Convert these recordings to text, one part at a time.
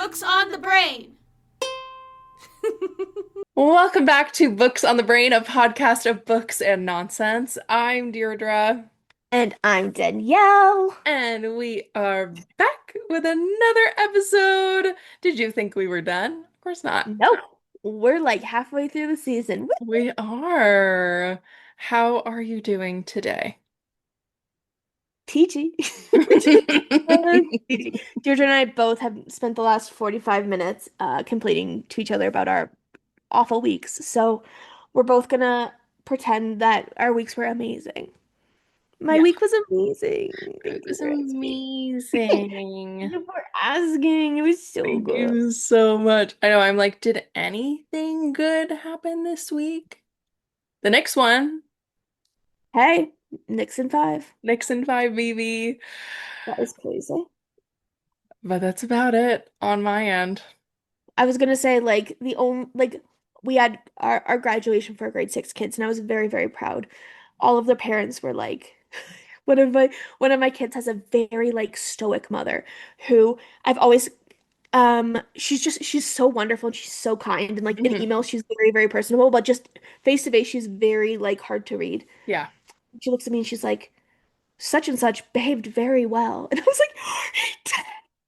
Books on the Brain. Welcome back to Books on the Brain, a podcast of books and nonsense. I'm Deirdre, And I'm Danielle. and we are back with another episode. Did you think we were done? Of course not. Nope. We're like halfway through the season. We are. How are you doing today? Peachy. Peachy. Deirdre and I both have spent the last 45 minutes completing to each other about our awful weeks. So we're both gonna pretend that our weeks were amazing. My Yeah, week was amazing. it Thank you was for asking. amazing. Thank you for asking. It was so Thank good. you so much. I know, I'm like, did anything good happen this week? The next one, Hey, Nixon 5. Nixon 5 BB. That was crazy. But that's about it on my end. I was gonna say like the only like we had our graduation for our grade six kids and I was very, very proud. All of their parents were like one of my kids has a very like stoic mother who I've always she's so wonderful and she's so kind and like in Mhm. email she's very, very personable, but just face to face she's very like hard to read. Yeah. She looks at me and she's like, such and such behaved very well. And I was like,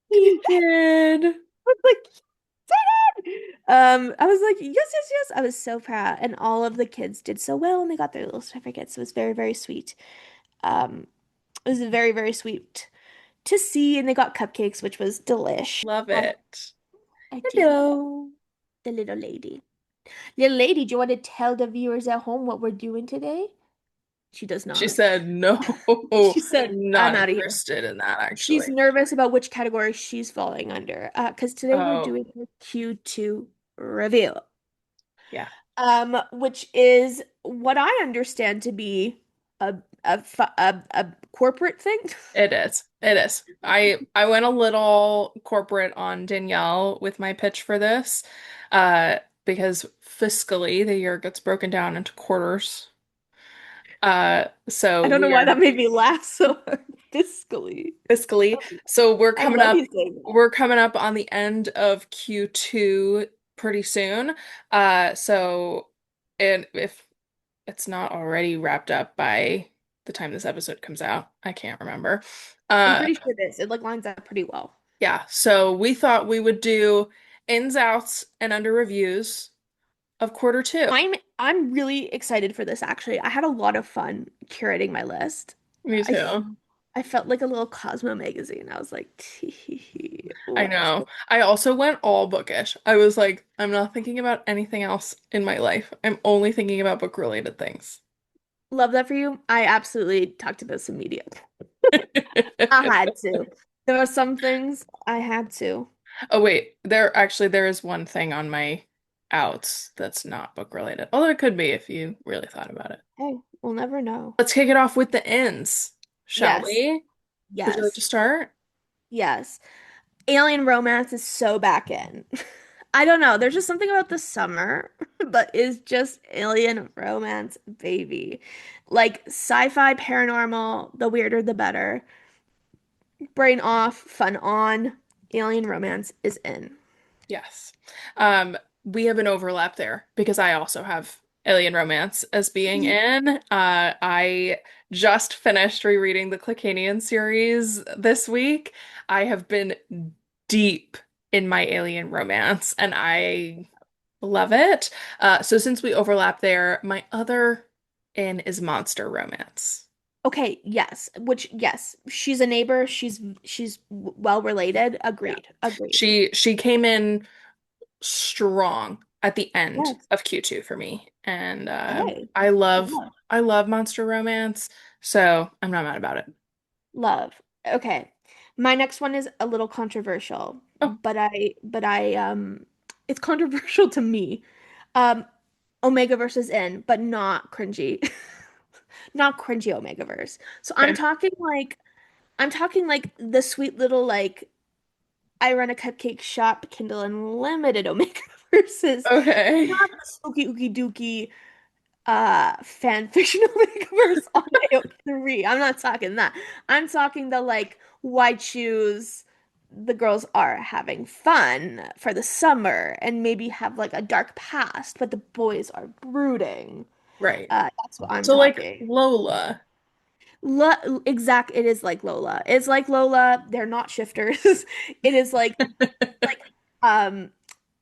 He did. I was like, I was like, yes, yes, yes. I was so proud. And all of the kids did so well and they got their little certificates. It was very, very sweet. Um, it was very, very sweet to see. And they got cupcakes, which was delish. Love Oh, it. I did love it. Hello. The little lady. Little lady, do you want to tell the viewers at home what we're doing today? She does She not. said, no, She said, I'm not out of here. interested in that, She's actually. nervous about which category she's falling under. Because today we're Oh, doing her Q2 review. yeah, Which is what I understand to be a a corporate thing. it is. It is. I went a little corporate on Danielle with my pitch for this, because fiscally the year gets broken down into quarters. So I don't know we why are that made me laugh so hard. Fiscally. fiscally. So I love you saying that. we're coming up on the end of Q2 pretty soon. So and if it's not already wrapped up by the time this episode comes out, I can't remember. I'm Uh pretty sure it is. It like lines up pretty well. yeah, so we thought we would do ins, outs, and under reviews of quarter two. I'm really excited for this actually. I had a lot of fun curating my list. Me I f- too. I felt like a little Cosmo magazine. I was like, tee, I let's know. I also went all bookish. I was like, I'm not thinking about anything else in my life. I'm only thinking about book related things. love that for you. I absolutely talked about some media. I had to. There were some things I had to. Oh wait, there is one thing on my outs that's not book related. Although it could be if you really thought about it. Hey, we'll never know. Let's kick it off with the ins, shall Yes, we? Would you like to yes, start? yes. Alien romance is so back in. I don't know. There's just something about the summer that is just alien romance, baby. Like sci-fi, paranormal, the weirder the better. Brain off, fun on. Alien romance is in. Yes. We have an overlap there because I also have Alien Romance as being in. I just finished rereading the Clickanian series this week. I have been deep in my Alien Romance and I love it. So since we overlap there, my other in is Monster Romance. Okay, yes. Which yes, she's a neighbor. She's well related. Yeah. Agreed. Agreed. She came in strong at the end Yes. of Q2 for me. And Hey. Love. I love Monster Romance, so I'm not mad about it. Love. Okay. My next one is a little controversial, Oh, but it's controversial to me. Um Omega versus in, but not cringy. Not cringy Omegaverse. So okay. I'm talking like the sweet little like I run a cupcake shop Kindle Unlimited Omega versus Okay. not the spooky ookie dookie fan fiction Omegaverse on AO3. I'm not talking that. I'm talking the like white shoes, the girls are having fun for the summer and maybe have like a dark past, but the boys are brooding. Right. That's what I'm So like talking. Lola. It is like Lola. It's like Lola. They're not shifters. It is like um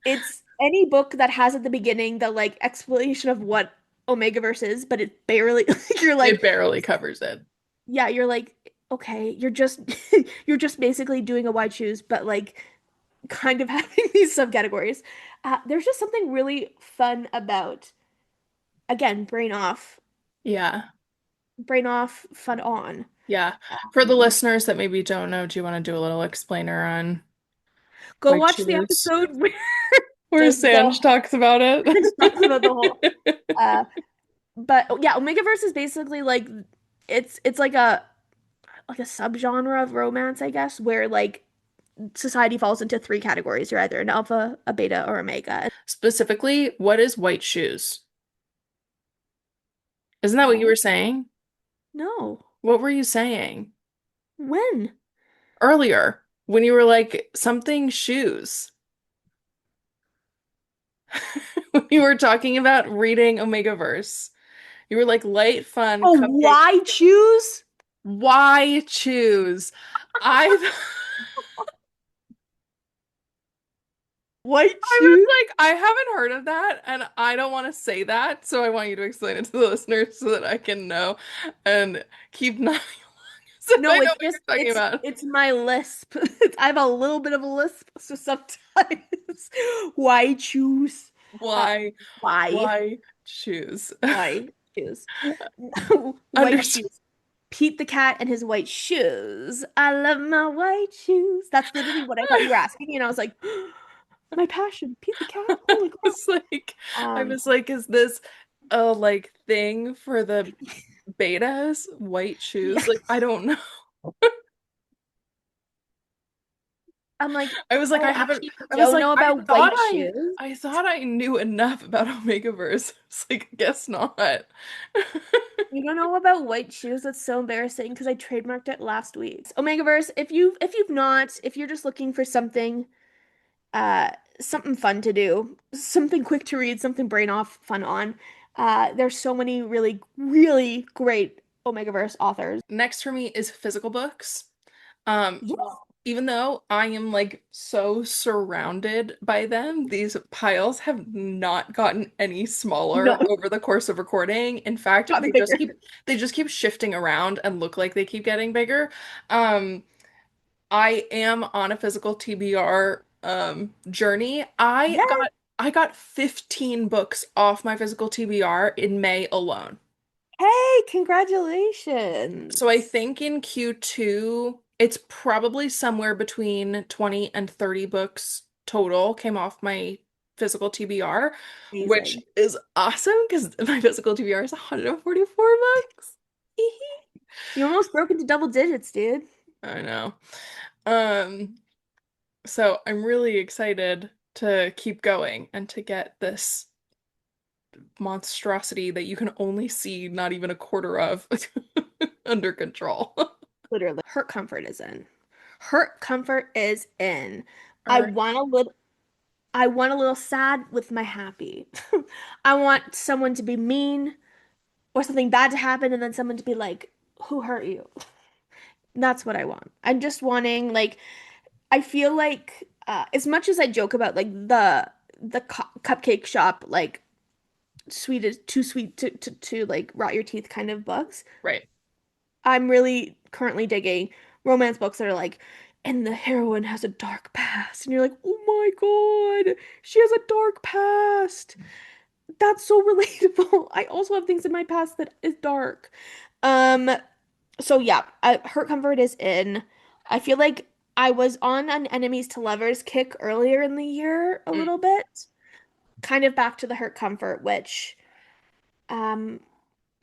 it's any book that has at the beginning the like explanation of what Omegaverse is, but it barely you're It like, barely covers it. yeah, you're like, okay, you're just you're just basically doing a wide shoes, but like kind of having these subcategories. There's just something really fun about, again, Yeah. brain off, fun on. Yeah. For the Um, listeners that maybe don't know, do you want to do a little explainer on Go White watch the Shoes? episode where Where Sanj talks about it. it talks about the whole. Uh, but yeah, Omegaverse is basically like it's like a subgenre of romance, I guess, where like society falls into three categories. You're either an alpha, a beta, or omega. Specifically, what is White Shoes? Isn't that what you No, were saying? no. What were you saying When? earlier when you were like something shoes? When you were talking about reading Omegaverse. You were like light, fun, Oh, cupcake. why choose? Why choose? I White I was choose? like, I haven't heard of that, and I don't want to say that, so I want you to explain it to the listeners so that I can know and keep nodding along so I No, know it's what just you're talking about. it's my lisp. I have a little bit of a lisp, so sometimes why choose? Uh, Why, why? why choose? Why choose? White Understood. shoes. Pete the cat and his white shoes. I love my white shoes. That's literally what I thought you were asking me, and I was like, my passion, Pete the cat. Holy crap. It's like, I Um, was like, is this a like thing for the betas? White yeah. shoes? Like, I don't know. I'm like, I was like, I oh, haven't. actually, you I was don't like, know about white shoes? I thought I knew enough about Omegaverse. It's like, guess not. You don't know about white shoes? That's so embarrassing because I trademarked it last week. Omegaverse, if you've not, if you're just looking for something something fun to do, something quick to read, something brain off, fun on, there's so many really, really great Omegaverse authors. Next for me is physical books. Um, Yes. Even though I am like so surrounded by them, these piles have not gotten any No, smaller over the course of recording. In fact, gotten bigger. they just keep shifting around and look like they keep getting bigger. Um, I am on a physical TBR journey. Yes. I got 15 books off my physical TBR in May alone. Hey, So I congratulations. think in Q2, it's probably somewhere between 20 and 30 books total came off my physical TBR, which Amazing. is awesome because my physical TBR is 144 books. You almost broke into double digits, dude. I know. Um, so I'm really excited to keep going and to get this monstrosity that you can only see not even a quarter of under control. Literally. Hurt Comfort is in. Hurt Comfort is in. All I right. want a little I want a little sad with my happy. I want someone to be mean or something bad to happen and then someone to be like, who hurt you? That's what I want. I'm just wanting like I feel like as much as I joke about like the cupcake shop like sweet is too sweet to like rot your teeth kind of books, Right. I'm really currently digging romance books that are like, and the heroine has a dark past. And you're like, oh my God, she has a dark past. That's so relatable. I also have things in my past that is dark. Um, so yeah, Hurt Comfort is in. I feel like I was on an enemies to lovers kick earlier in the year a Mm. little bit, kind of back to the Hurt Comfort, which um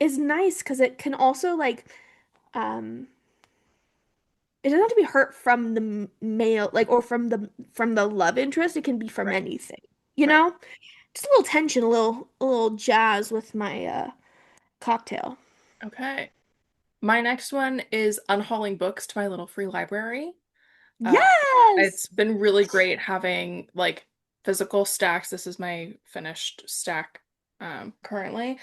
is nice because it can also like um it doesn't have to be hurt from the male like or from the love interest. It can be from Right. anything, you Right. know? Just a little tension, a little jazz with my cocktail. Okay. My next one is unhauling books to my little free library. Uh, Yes. it's been really great having like physical stacks. This is my finished stack currently.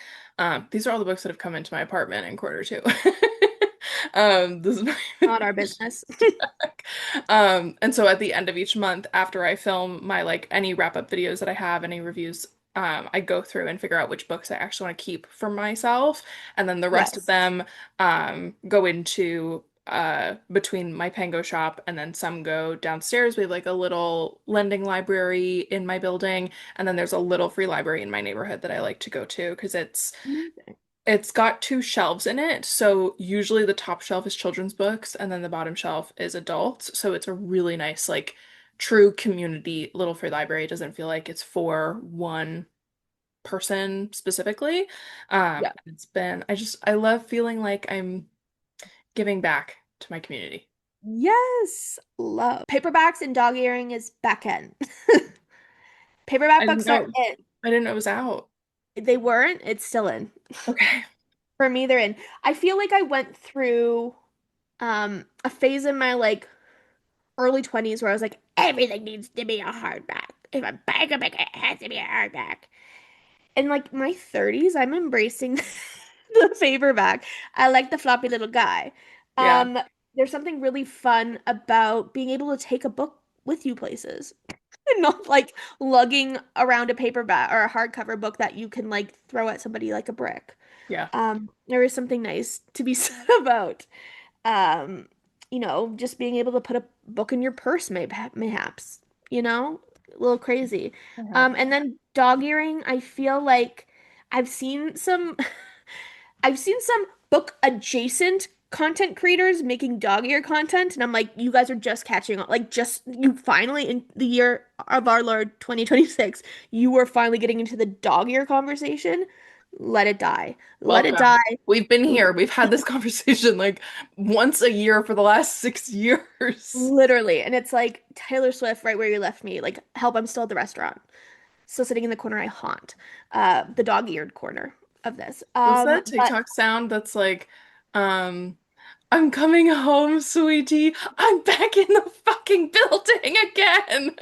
These are all the books that have come into my apartment in quarter two. This is my Not our business. stack. And so at the end of each month, after I film my like any wrap-up videos that I have, any reviews, I go through and figure out which books I actually want to keep for myself, and then the rest of Yes. them go into between my Pango shop, and then some go downstairs. We have like a little lending library in my building, and then there's a little free library in my neighborhood that I like to go to because Amazing. it's got two shelves in it. So usually the top shelf is children's books and then the bottom shelf is adults. So it's a really nice, like true community little free library. It doesn't feel like it's for one person specifically. Yeah. I love feeling like I'm giving back to my community. Yes. Love. Paperbacks and dog earring is back in. Paperback I didn't books are know in. I didn't know it was out. They weren't, it's still in. Okay. For me, they're in. I feel like I went through a phase in my like early 20s where I was like, everything needs to be a hardback. If I'm buying a book, it has to be a hardback. In like my 30s, I'm embracing the paperback. I like the floppy little guy. Yeah. Um, there's something really fun about being able to take a book with you places and not like lugging around a paperback or a hardcover book that you can like throw at somebody like a brick. Yeah. There is something nice to be said about um, just being able to put a book in your purse, mayhaps, a little crazy. Uh-huh. And then dog earing, I feel like I've seen some, I've seen some book adjacent content creators making dog ear content, and I'm like, you guys are just catching on. Like, just you finally in the year of our Lord 2026, you are finally getting into the dog ear conversation. Let it die. Let it Welcome. die. We've been here. We've had this conversation like once a year for the last 6 years. Literally. And it's like Taylor Swift right where you left me. Like, help, I'm still at the restaurant. Still sitting in the corner I haunt. The dog-eared corner of this. What's that But TikTok sound that's like, um, I'm coming home, sweetie. I'm back in the fucking building again.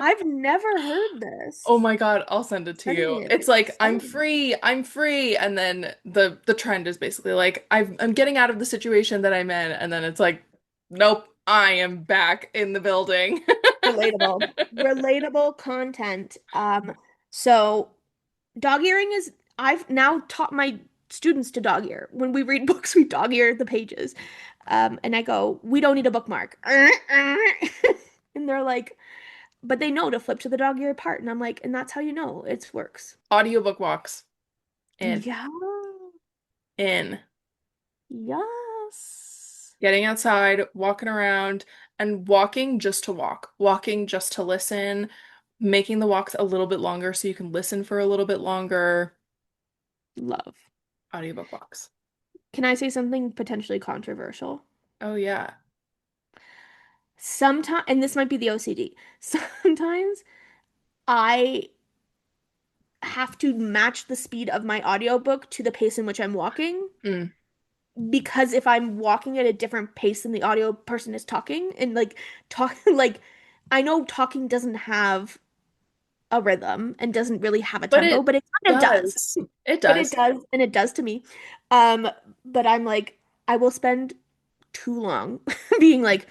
I've never heard Oh this. my God, I'll send it to Send you. me it. It's like Send me. I'm free, and then the trend is basically like I'm getting out of the situation that I'm in, and then it's like, nope, I am back in the building. Relatable. Relatable content. So dog earing is I've now taught my students to dog ear. When we read books, we dog ear the pages. And I go, we don't need a bookmark. And they're like, but they know to flip to the dog ear part. And I'm like, and that's how you know it works. Audiobook walks in, Yeah. in. Yes. Getting outside, walking around, and walking just to walk, walking just to listen, making the walks a little bit longer so you can listen for a little bit longer. Love. Audiobook walks. Can I say something potentially controversial? Oh yeah. Sometimes, and this might be the OCD, sometimes I have to match the speed of my audiobook to the pace in which I'm walking. Mm. Because if I'm walking at a different pace than the audio person is talking, and like talk like I know talking doesn't have a rhythm and doesn't really have a But tempo, it but it kind of does. does. It But it does. does, and it does to me. Um, but I'm like, I will spend too long being like,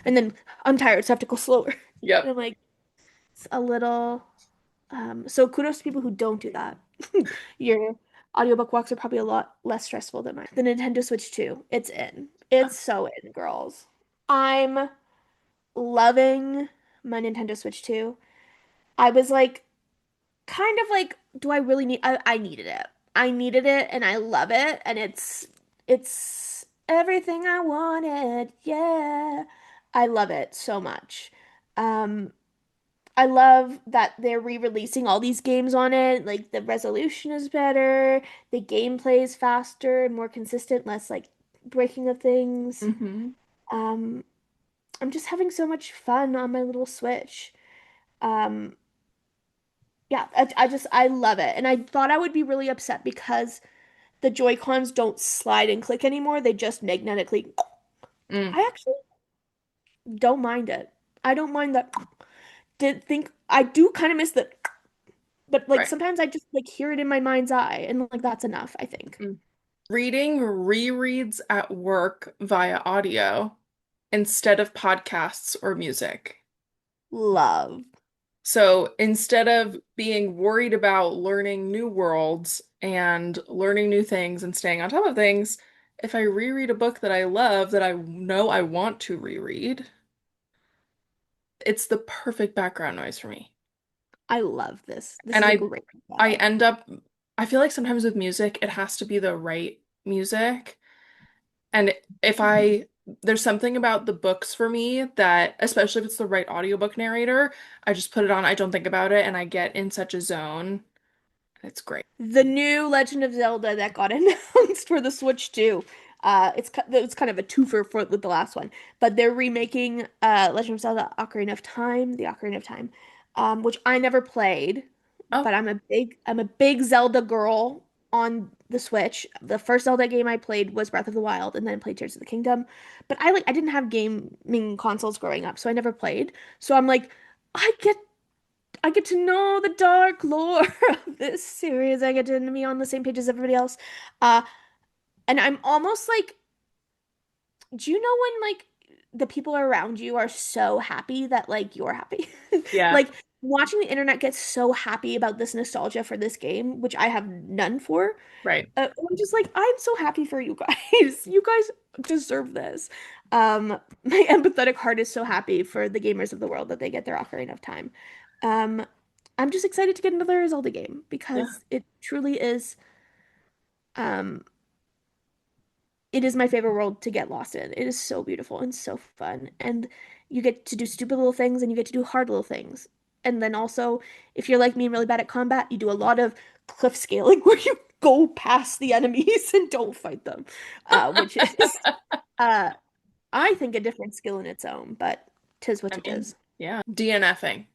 and then I'm tired, so I have to go slower. And Yep. I'm like, it's a little. So kudos to people who don't do that. Your audiobook walks are probably a lot less stressful than mine. The Nintendo Switch 2, it's in. It's so in, girls. I'm loving my Nintendo Switch 2. I was like, kind of like, do I really need I needed it. I needed it and I love it and it's everything I wanted. Yeah. I love it so much. Um I love that they're re-releasing all these games on it. Like the resolution is better, the gameplay is faster and more consistent, less like breaking of things. Hmm. Um, I'm just having so much fun on my little Switch. Um, yeah, I love it. And I thought I would be really upset because the Joy-Cons don't slide and click anymore. They just magnetically. Mm. I actually Don't mind it. I don't mind that. Did think I do kind of miss the, but like Right. sometimes I just like hear it in my mind's eye, and like that's enough, I think. Mm. Reading rereads at work via audio instead of podcasts or music. Love. So instead of being worried about learning new worlds and learning new things and staying on top of things, if I reread a book that I love that I know I want to reread, it's the perfect background noise for me. I love this. This And is a I great I idea. end up I feel like sometimes with music it has to be the right music. And if I there's something about the books for me that especially if it's the right audiobook narrator, I just put it on, I don't think about it, and I get in such a zone. It's great. The new Legend of Zelda that got announced for the Switch 2. It's kind of a twofer for with the last one, but they're remaking Legend of Zelda the Ocarina of Time, which I never played, Oh, but I'm a big Zelda girl on the Switch. The first Zelda game I played was Breath of the Wild, and then I played Tears of the Kingdom. But I didn't have gaming consoles growing up, so I never played. So I'm like, I get I get to know the dark lore of this series. I get to be on the same page as everybody else. Uh, and I'm almost like, do you know when like the people around you are so happy that like you're happy? yeah, Like watching the internet get so happy about this nostalgia for this game, which I have none for. right. I'm just like, I'm so happy for you guys. You guys deserve this. My empathetic heart is so happy for the gamers of the world that they get their Ocarina of Time. Um, I'm just excited to get another Zelda game Yeah. because um, it is my favorite world to get lost in. It is so beautiful and so fun. And you get to do stupid little things and you get to do hard little things. And then also, if you're like me and really bad at combat, you do a lot of cliff scaling where you go past the enemies and don't fight them, which is, uh, I think, a different skill in its own, but tis what I it mean, is. yeah. DNFing.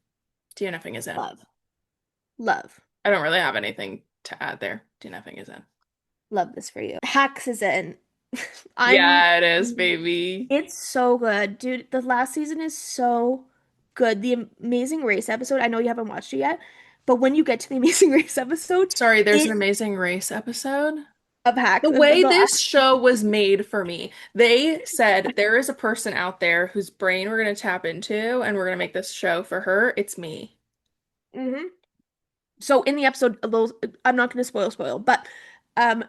DNFing is in. Love, love, I don't really have anything to add there. DNFing is in. love this for you. Hacks is in. I'm Yeah, it is, baby. It's so good, dude. The last season is so good. The Amazing Race episode, I know you haven't watched it yet, but when you get to the Amazing Race episode, Sorry, there's an it Amazing Race episode. of Hacks, The way this show was made for me, they said there is a person out there whose brain we're going to tap into and we're going to make this show for her. It's me. hmm So in the episode, I'm not going to spoil, but um,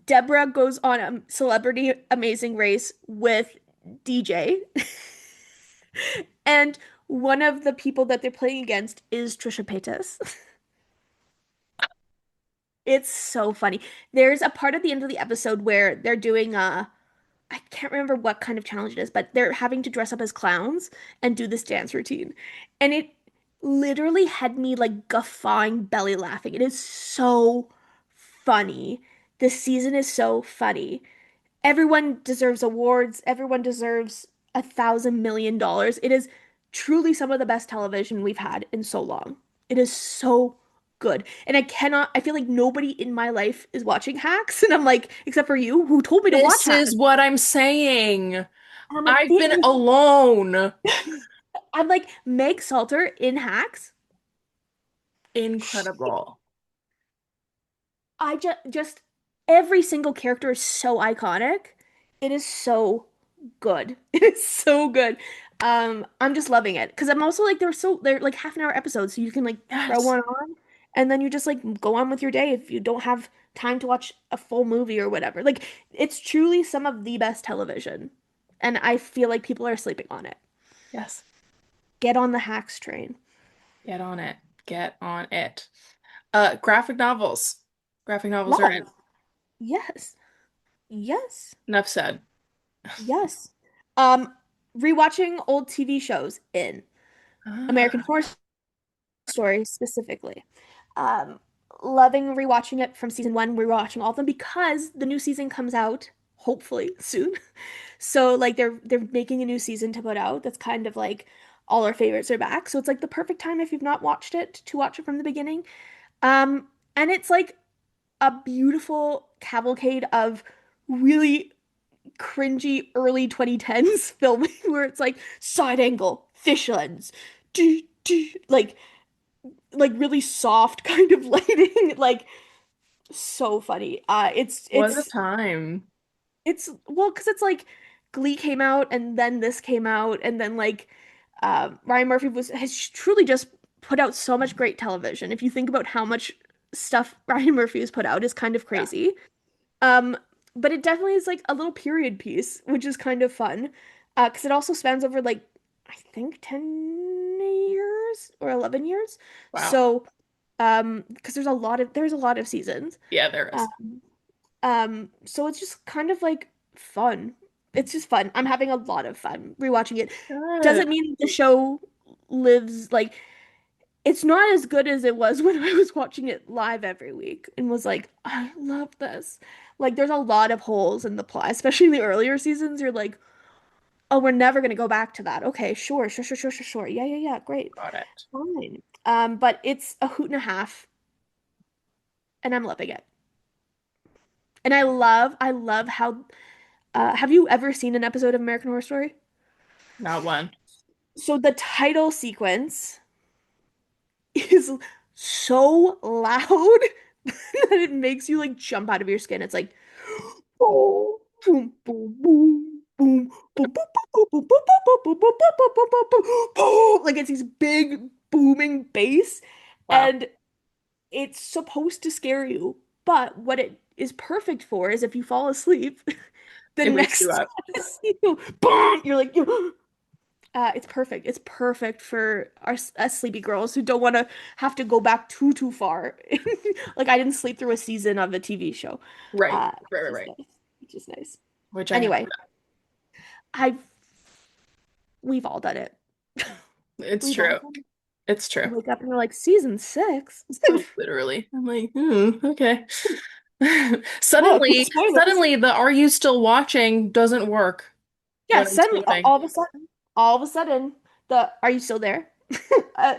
Deborah goes on a celebrity Amazing Race with DJ, and one of the people that they're playing against is Trisha Paytas. It's so funny. There's a part at the end of the episode where they're doing I can't remember what kind of challenge it is, but they're having to dress up as clowns and do this dance routine. And it literally had me like guffawing, belly laughing. It is so funny. This season is so funny. Everyone deserves awards. Everyone deserves $1,000 million. It is truly some of the best television we've had in so long. It is so good. And I feel like nobody in my life is watching Hacks. And I'm like, except for you, who told me to watch This Hacks. is what I'm saying. And I'm like, I've been alone. I'm like, Meg Salter in Hacks. Incredible. I just every single character is so iconic. It is so good. It is so good. I'm just loving it because I'm also like they're like half-an-hour episodes, so you can like throw Yes. one on and then you just like go on with your day if you don't have time to watch a full movie or whatever. Like it's truly some of the best television, and I feel like people are sleeping on it. Yes. Get on the Hacks train. Get on it. Get on it. Graphic novels. Graphic novels are in. Love. Yes. Yes. Enough said. Yes. Um, Rewatching old TV shows in American Ah, Horror Story specifically. Um, Loving rewatching it from season one, rewatching all of them because the new season comes out hopefully soon. So like they're making a new season to put out that's kind of like all our favorites are back. So it's like the perfect time if you've not watched it to watch it from the beginning. And it's like a beautiful cavalcade of really cringy early 2010s filming where it's like side angle, fish lens, do, do, like really soft kind of lighting, like so funny. What a time. It's well, because it's like Glee came out and then this came out and then like Ryan Murphy was has truly just put out so much great television. If you think about how much stuff Ryan Murphy has put out is kind of Yeah. crazy. Um, but it definitely is like a little period piece, which is kind of fun. Because it also spans over like I think 10 years or 11 years. Wow. So, because there's a lot of seasons. Yeah, there is. Um, so it's just kind of like fun. It's just fun. I'm having a lot of fun rewatching it. Good. Doesn't mean the show lives like it's not as good as it was when I was watching it live every week and was like, I love this. Like there's a lot of holes in the plot, especially in the earlier seasons. You're like, oh, we're never gonna go back to that. Okay, sure, sure, sure, sure, sure, sure. Yeah, yeah, yeah, great. Got it. Fine. But it's a hoot and a half, and I'm loving it. And I love how have you ever seen an episode of American Horror Story? Not one. So the title sequence is so loud that it makes you like jump out of your skin. It's like boom, boom, boom, boom, boom, boom, boom, boom, boom, boom, boom, boom, boom, boom, boom, boom, boom, boom, boom. Like it's these big booming bass, Wow. and it's supposed to scare you. But what it is perfect for is if you fall asleep, the It wakes you next up. time you know, boom, you're like, it's perfect. It's perfect for us sleepy girls who don't want to have to go back too far. Like I didn't sleep through a season of a TV show. Right. Uh, Right, right, which is right. nice. Which is nice. Which I have. Anyway, I we've all done it. It's We've all true. done it. It's true. You wake up and you're like, season six. Like literally. I'm like, okay. Oh, Suddenly, spoilers. suddenly the are you still watching doesn't work Yeah, when I'm suddenly, sleeping. all of a sudden, are you still there? uh,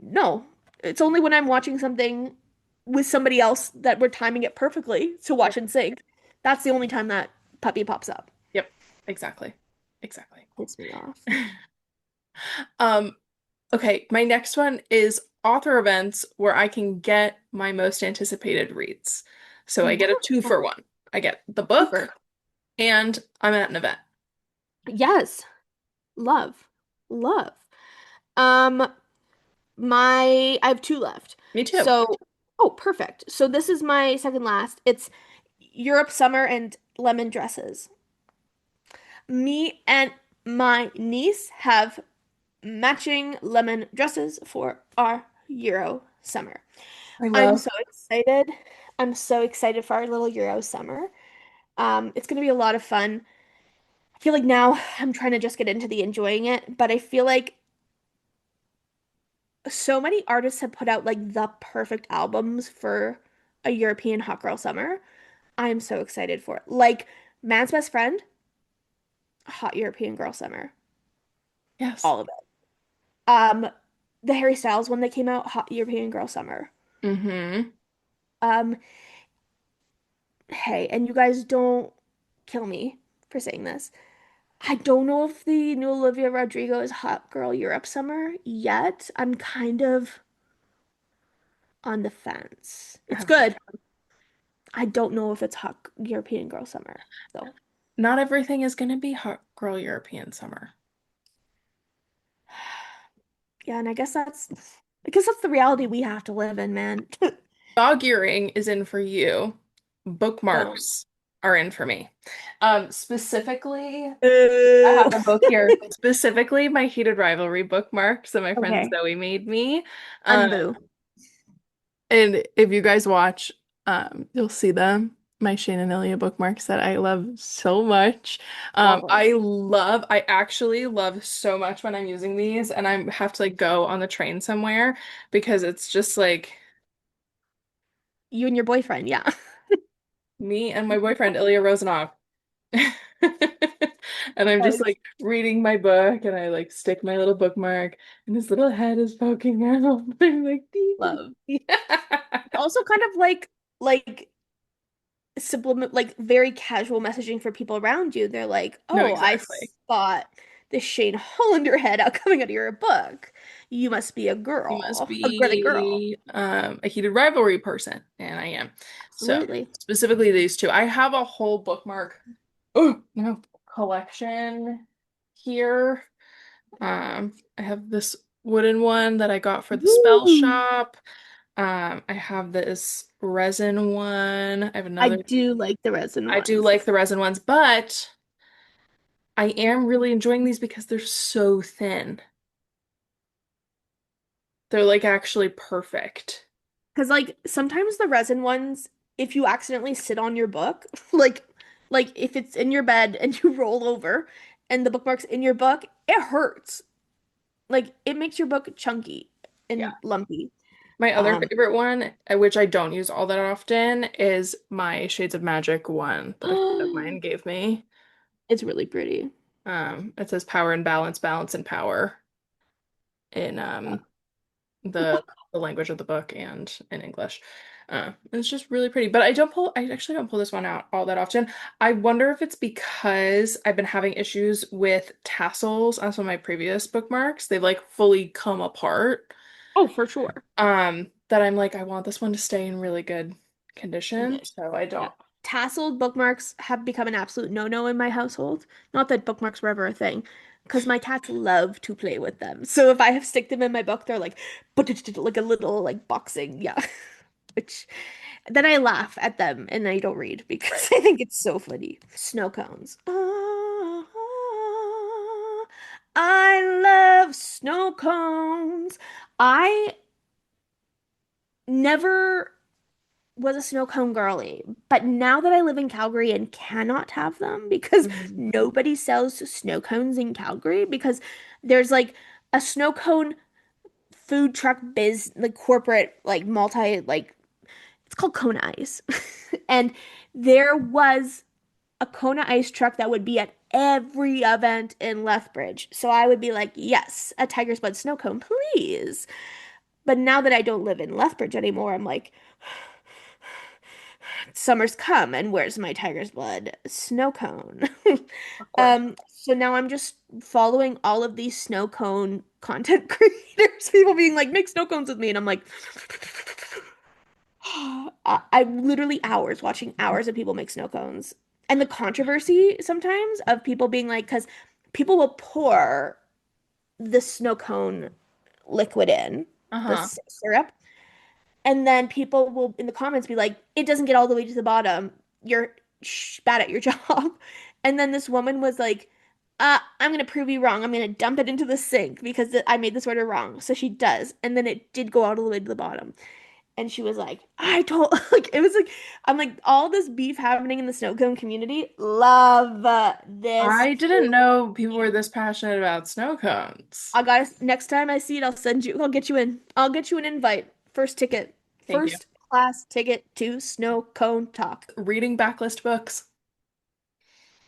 no, it's only when I'm watching something with somebody else that we're timing it perfectly to Yep. watch and sync. That's the only time that puppy pops up. Yep. Exactly. Exactly. Pisses me off. Um, okay, my next one is author events where I can get my most anticipated reads. So I get a two for one. I get the book Super. and I'm at an event. Yes. Love. Love. Um, I have two left. Me too. So, oh, perfect. So this is my second last. It's Europe Summer and Lemon Dresses. Me and my niece have matching lemon dresses for our Euro summer. I I'm love. so excited. I'm so excited for our little Euro summer. It's gonna be a lot of fun. I feel like now I'm trying to just get into the enjoying it, but I feel like so many artists have put out like the perfect albums for a European hot girl summer. I'm so excited for it. Like Man's Best Friend, hot European girl summer, Yes. all of it. Um, the Harry Styles one that came out, hot European girl summer. Mm-hmm. Um, hey, and you guys don't kill me for saying this. I don't know if the new Olivia Rodrigo is Hot Girl Europe Summer yet. I'm kind of on the fence. I It's have no. good. I don't know if it's Hot European Girl Summer, though. Not everything is going to be hot girl European summer. Yeah, and I guess that's the reality we have to live in, man. Dog earring is in for you. Don't. Bookmarks are in for me. Specifically, I Boo. have a book here. Specifically, my Heated Rivalry bookmarks that my friend Okay. Zoe made me. Um, Unboo. and if you guys watch, you'll see them. My Shane and Ilya bookmarks that I love so much. Love them. I actually love so much when I'm using these and I have to like go on the train somewhere because it's just like You and your boyfriend, yeah. me and my boyfriend Ilya Rozanov. And I'm just Yes. like reading my book and I like stick my little bookmark and his little head is poking out. I'm like, dee, dee, Love. dee. It's also kind of like subliminal, like very casual messaging for people around you. They're like, No, "Oh, I exactly. spot this Shane Hollander head out coming out of your book. You must be You must a girly girl." be a heated rivalry person, and I am. So Absolutely. specifically these two. I have a whole bookmark, collection here. I have this wooden one that I got for the spell Woo! shop. I have this resin one. I have I another. do like the resin I do ones. like the resin ones, but I am really enjoying these because they're so thin. They're like actually perfect. Because like sometimes the resin ones, if you accidentally sit on your book, like if it's in your bed and you roll over and the bookmark's in your book, it hurts. Like it makes your book chunky Yeah. and lumpy. My other Um, favorite one, which I don't use all that often, is my Shades of Magic one that a friend of mine gave me. it's really pretty. It says power and balance, balance and power in the the language of the book and in English. It's just really pretty. But I actually don't pull this one out all that often. I wonder if it's because I've been having issues with tassels on some of my previous bookmarks. They've like fully come apart. Oh, for sure. That I'm like, I want this one to stay in really good Yeah. condition, so I Yeah. don't. Tasseled bookmarks have become an absolute no-no in my household. Not that bookmarks were ever a thing, because my cats love to play with them. So if I have stick them in my book, they're like, like a little like boxing, yeah. Which then I laugh at them and I don't read because Right. I think it's so funny. Snow cones. I love snow cones. I never was a snow cone girly, but now that I live in Calgary and cannot have them because Mhm. nobody sells snow cones in Calgary because there's like a snow cone food truck like corporate, like multi, like it's called Kona Ice. And there was a Kona Ice truck that would be at every event in Lethbridge. So I would be like, yes, a Tiger's Blood snow cone, please. But now that I don't live in Lethbridge anymore, I'm like, summer's come and where's my Tiger's Blood snow cone? Of course. So now I'm just following all of these snow cone content creators, people being like, make snow cones with me. And I'm like, I'm literally hours watching hours of people make snow cones. And the controversy sometimes of people being like, because people will pour the snow cone liquid in, the Uh-huh. syrup, and then people will in the comments be like, it doesn't get all the way to the bottom. You're bad at your job. And then this woman was like, I'm gonna prove you wrong. I'm gonna dump it into the sink because I made this order wrong. So she does. And then it did go all the way to the bottom. And she was like, I told, like, it was like, I'm like, all this beef happening in the snow cone community. Love this I didn't for know people were you. this passionate about snow cones. I got to next time I see it, I'll send you, I'll get you in. I'll get you an invite. First ticket, Thank you. first class ticket to Snow Cone Talk. Reading backlist books.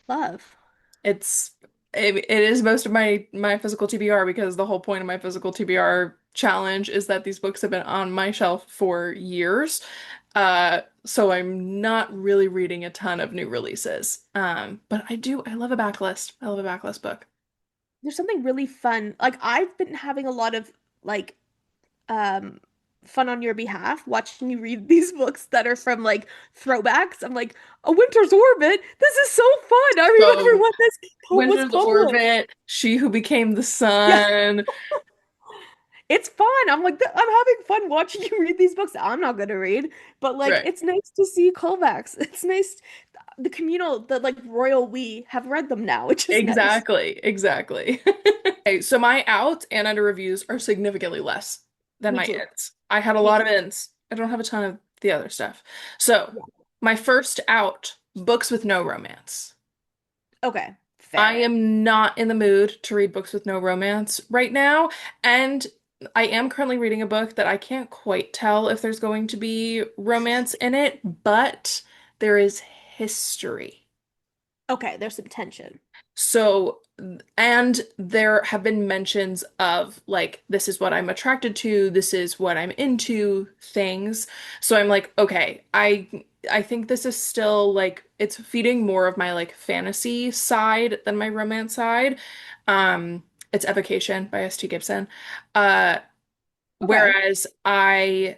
Love. It's it is most of my physical TBR because the whole point of my physical TBR challenge is that these books have been on my shelf for years. So I'm not really reading a ton of new releases. But I love a backlist. I love a backlist book. There's something really fun. Like I've been having a lot of like um fun on your behalf watching you read these books that are from like throwbacks. I'm like, A Winter's Orbit. This is so fun. I remember So when this poem was Winter's published. Orbit, She Who Became the Yeah, Sun. it's fun. I'm like, I'm having fun watching you read these books I'm not gonna read, but like, Right. it's nice to see callbacks. It's nice. The communal, the like royal we have read them now, which is nice. Exactly. Exactly. Okay, so my outs and under reviews are significantly less than Me my too. ins. I had a Me lot too. of ins. I don't have a ton of the other stuff. So, Yeah. my first out, books with no romance. Okay, I fair. am not in the mood to read books with no romance right now, and I am currently reading a book that I can't quite tell if there's going to be romance in it, but there is history. Okay, there's some tension. So, and there have been mentions of like, this is what I'm attracted to, this is what I'm into things. So I'm like, okay, I think this is still like it's feeding more of my like fantasy side than my romance side. It's Evocation by S.T. Gibson. Uh, Okay. Whereas I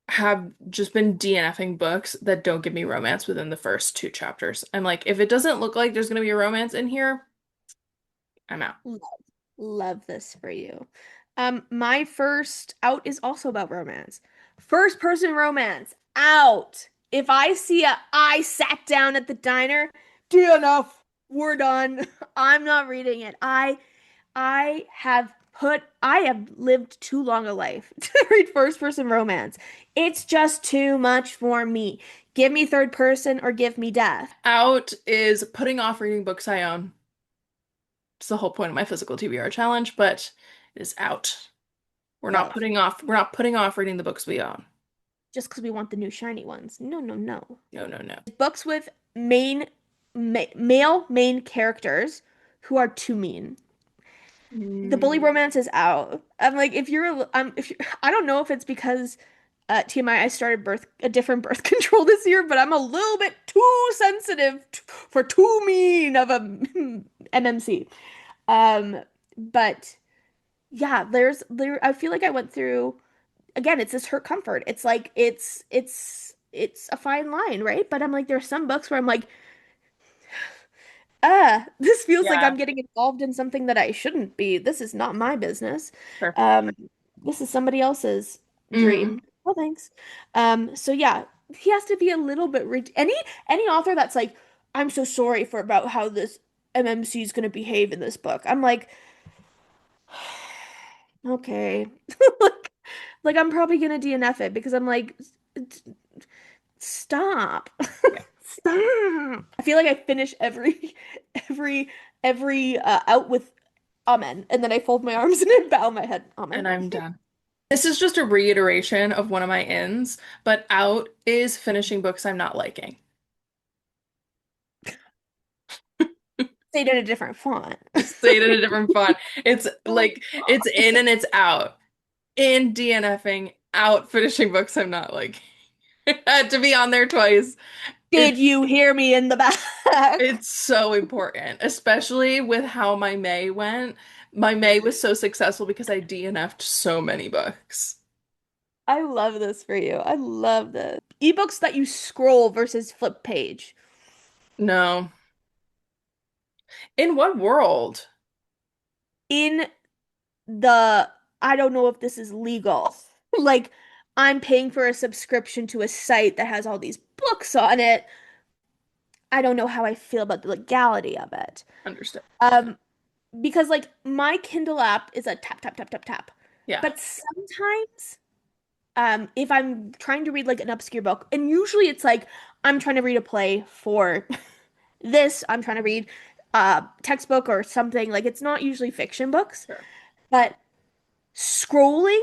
have just been DNFing books that don't give me romance within the first two chapters. I'm like, if it doesn't look like there's gonna be a romance in here, I'm out. Love, love this for you. My first out is also about romance. First person romance out. If I see a I sat down at the diner, enough. We're done. I'm not reading it. I have lived too long a life to read first person romance. It's just too much for me. Give me third person or give me death. Out is putting off reading books I own. It's the whole point of my physical TBR challenge, but it is out. Love. We're not putting off reading the books we own. Just because we want the new shiny ones. No, no, no. No, no, no. Books with male main characters who are too mean. The bully Mm, romance is out. I'm like, if you I don't know if it's because TMI, I started a different birth control this year, but I'm a little bit too sensitive for too mean of a MMC. Um, but yeah, I feel like I went through again, it's this hurt comfort. It's like it's a fine line, right? But I'm like, there's some books where I'm like, this feels like yeah, I'm getting involved in something that I shouldn't be. This is not my business. sure. Um, this is somebody else's Mm, dream. Well, thanks. So yeah, he has to be a little bit any author that's like, I'm so sorry for about how this MMC is going to behave in this book. I'm like, okay. Like, like I'm probably gonna DNF it because I'm like, stop. yeah. Stop. I feel like I finish every every out with amen and then I fold my arms and I bow my head. And Amen. I'm done. This is just a reiteration of one of my ins, but out is finishing books I'm not liking. Say it in a different font. Just say it in a different font. It's like it's in and it's out. In DNFing, out finishing books I'm not liking. Had to be on there twice. Did It's you hear me in the back? it's so important, especially with how my May went. My May was so successful because I DNF'd so many books. I love this for you. I love this. Ebooks that you scroll versus flip page. No. In what world? In the I don't know if this is legal. Like I'm paying for a subscription to a site that has all these books on it. I don't know how I feel about the legality of it. Understood. Um, because like my Kindle app is a tap tap tap tap tap. Yeah. But sometimes if I'm trying to read like an obscure book, and usually it's like I'm trying to read a play for this, I'm trying to read a textbook or something. Like it's not usually fiction books, Sure. but scrolling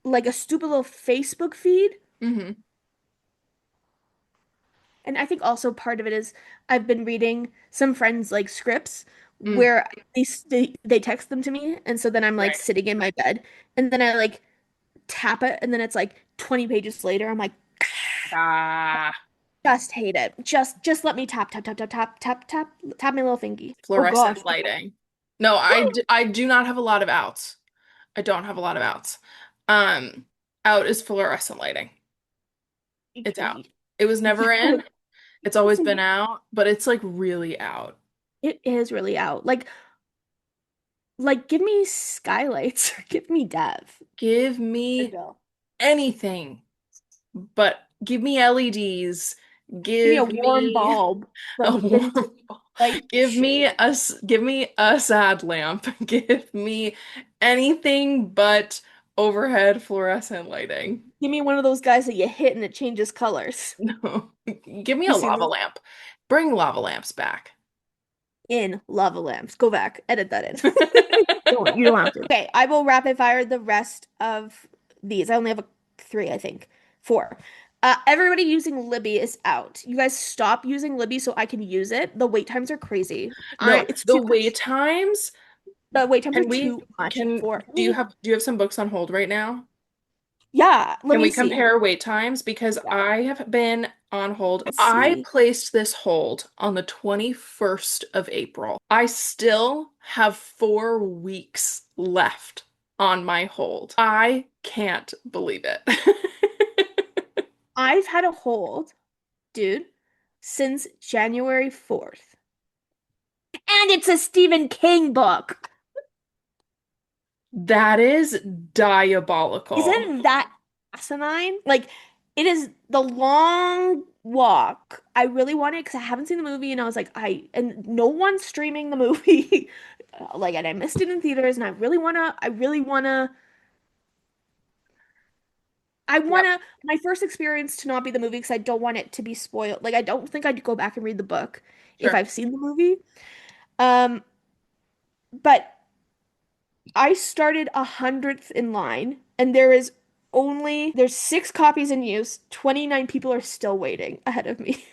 like a stupid little Facebook feed. Hmm. And I think also part of it is I've been reading some friends like scripts Mm, where they text them to me, and so then I'm like right. sitting in my bed, and then I like tap it, and then it's like 20 pages later. I'm like, Ah, just hate it. Just let me tap tap tap tap tap tap tap tap my little thingy. Oh gosh. fluorescent lighting. No, I do not have a lot of outs. I don't have a lot of outs. Um, Out is fluorescent lighting. It's out. It was never in. It's always been out, but it's like really out. It is really out. Like give me skylights or give me Dev. Give Good me Bill. anything, but give me LEDs. Give me a Give warm me bulb a from warm Vintage bulb. Light Shade. Give me a sad lamp. Give me anything but overhead fluorescent lighting. Give me one of those guys that you hit and it changes colors. No. Give me You a seen lava those? lamp. Bring lava lamps back. In lava lamps. Go back. Edit that in. You don't have to. Okay, I will rapid fire the rest of these. I only have three, I think. Four. Everybody using Libby is out. You guys stop using Libby so I can use it. The wait times are crazy. No, It's the too wait much. times. The wait times are Can we too much can for do you me. have books on hold right now? Yeah, let Can me we see. compare wait times? Because Yeah, I have been on hold. let's I see. placed this hold on the 21st of April. I still have 4 weeks left on my hold. I can't believe it. I've had a hold, dude, since January 4th. And it's a Stephen King book. That is diabolical. Isn't that asinine? Like, it is The Long Walk. I really want it because I haven't seen the movie, and I was like, and no one's streaming the movie. Like, and I missed it in theaters, and I Yep, wanna, my first experience to not be the movie because I don't want it to be spoiled. Like, I don't think I'd go back and read the book if sure. I've seen the movie. Um, but I started 100th in line, and there's 6 copies in use. 29 people are still waiting ahead of me.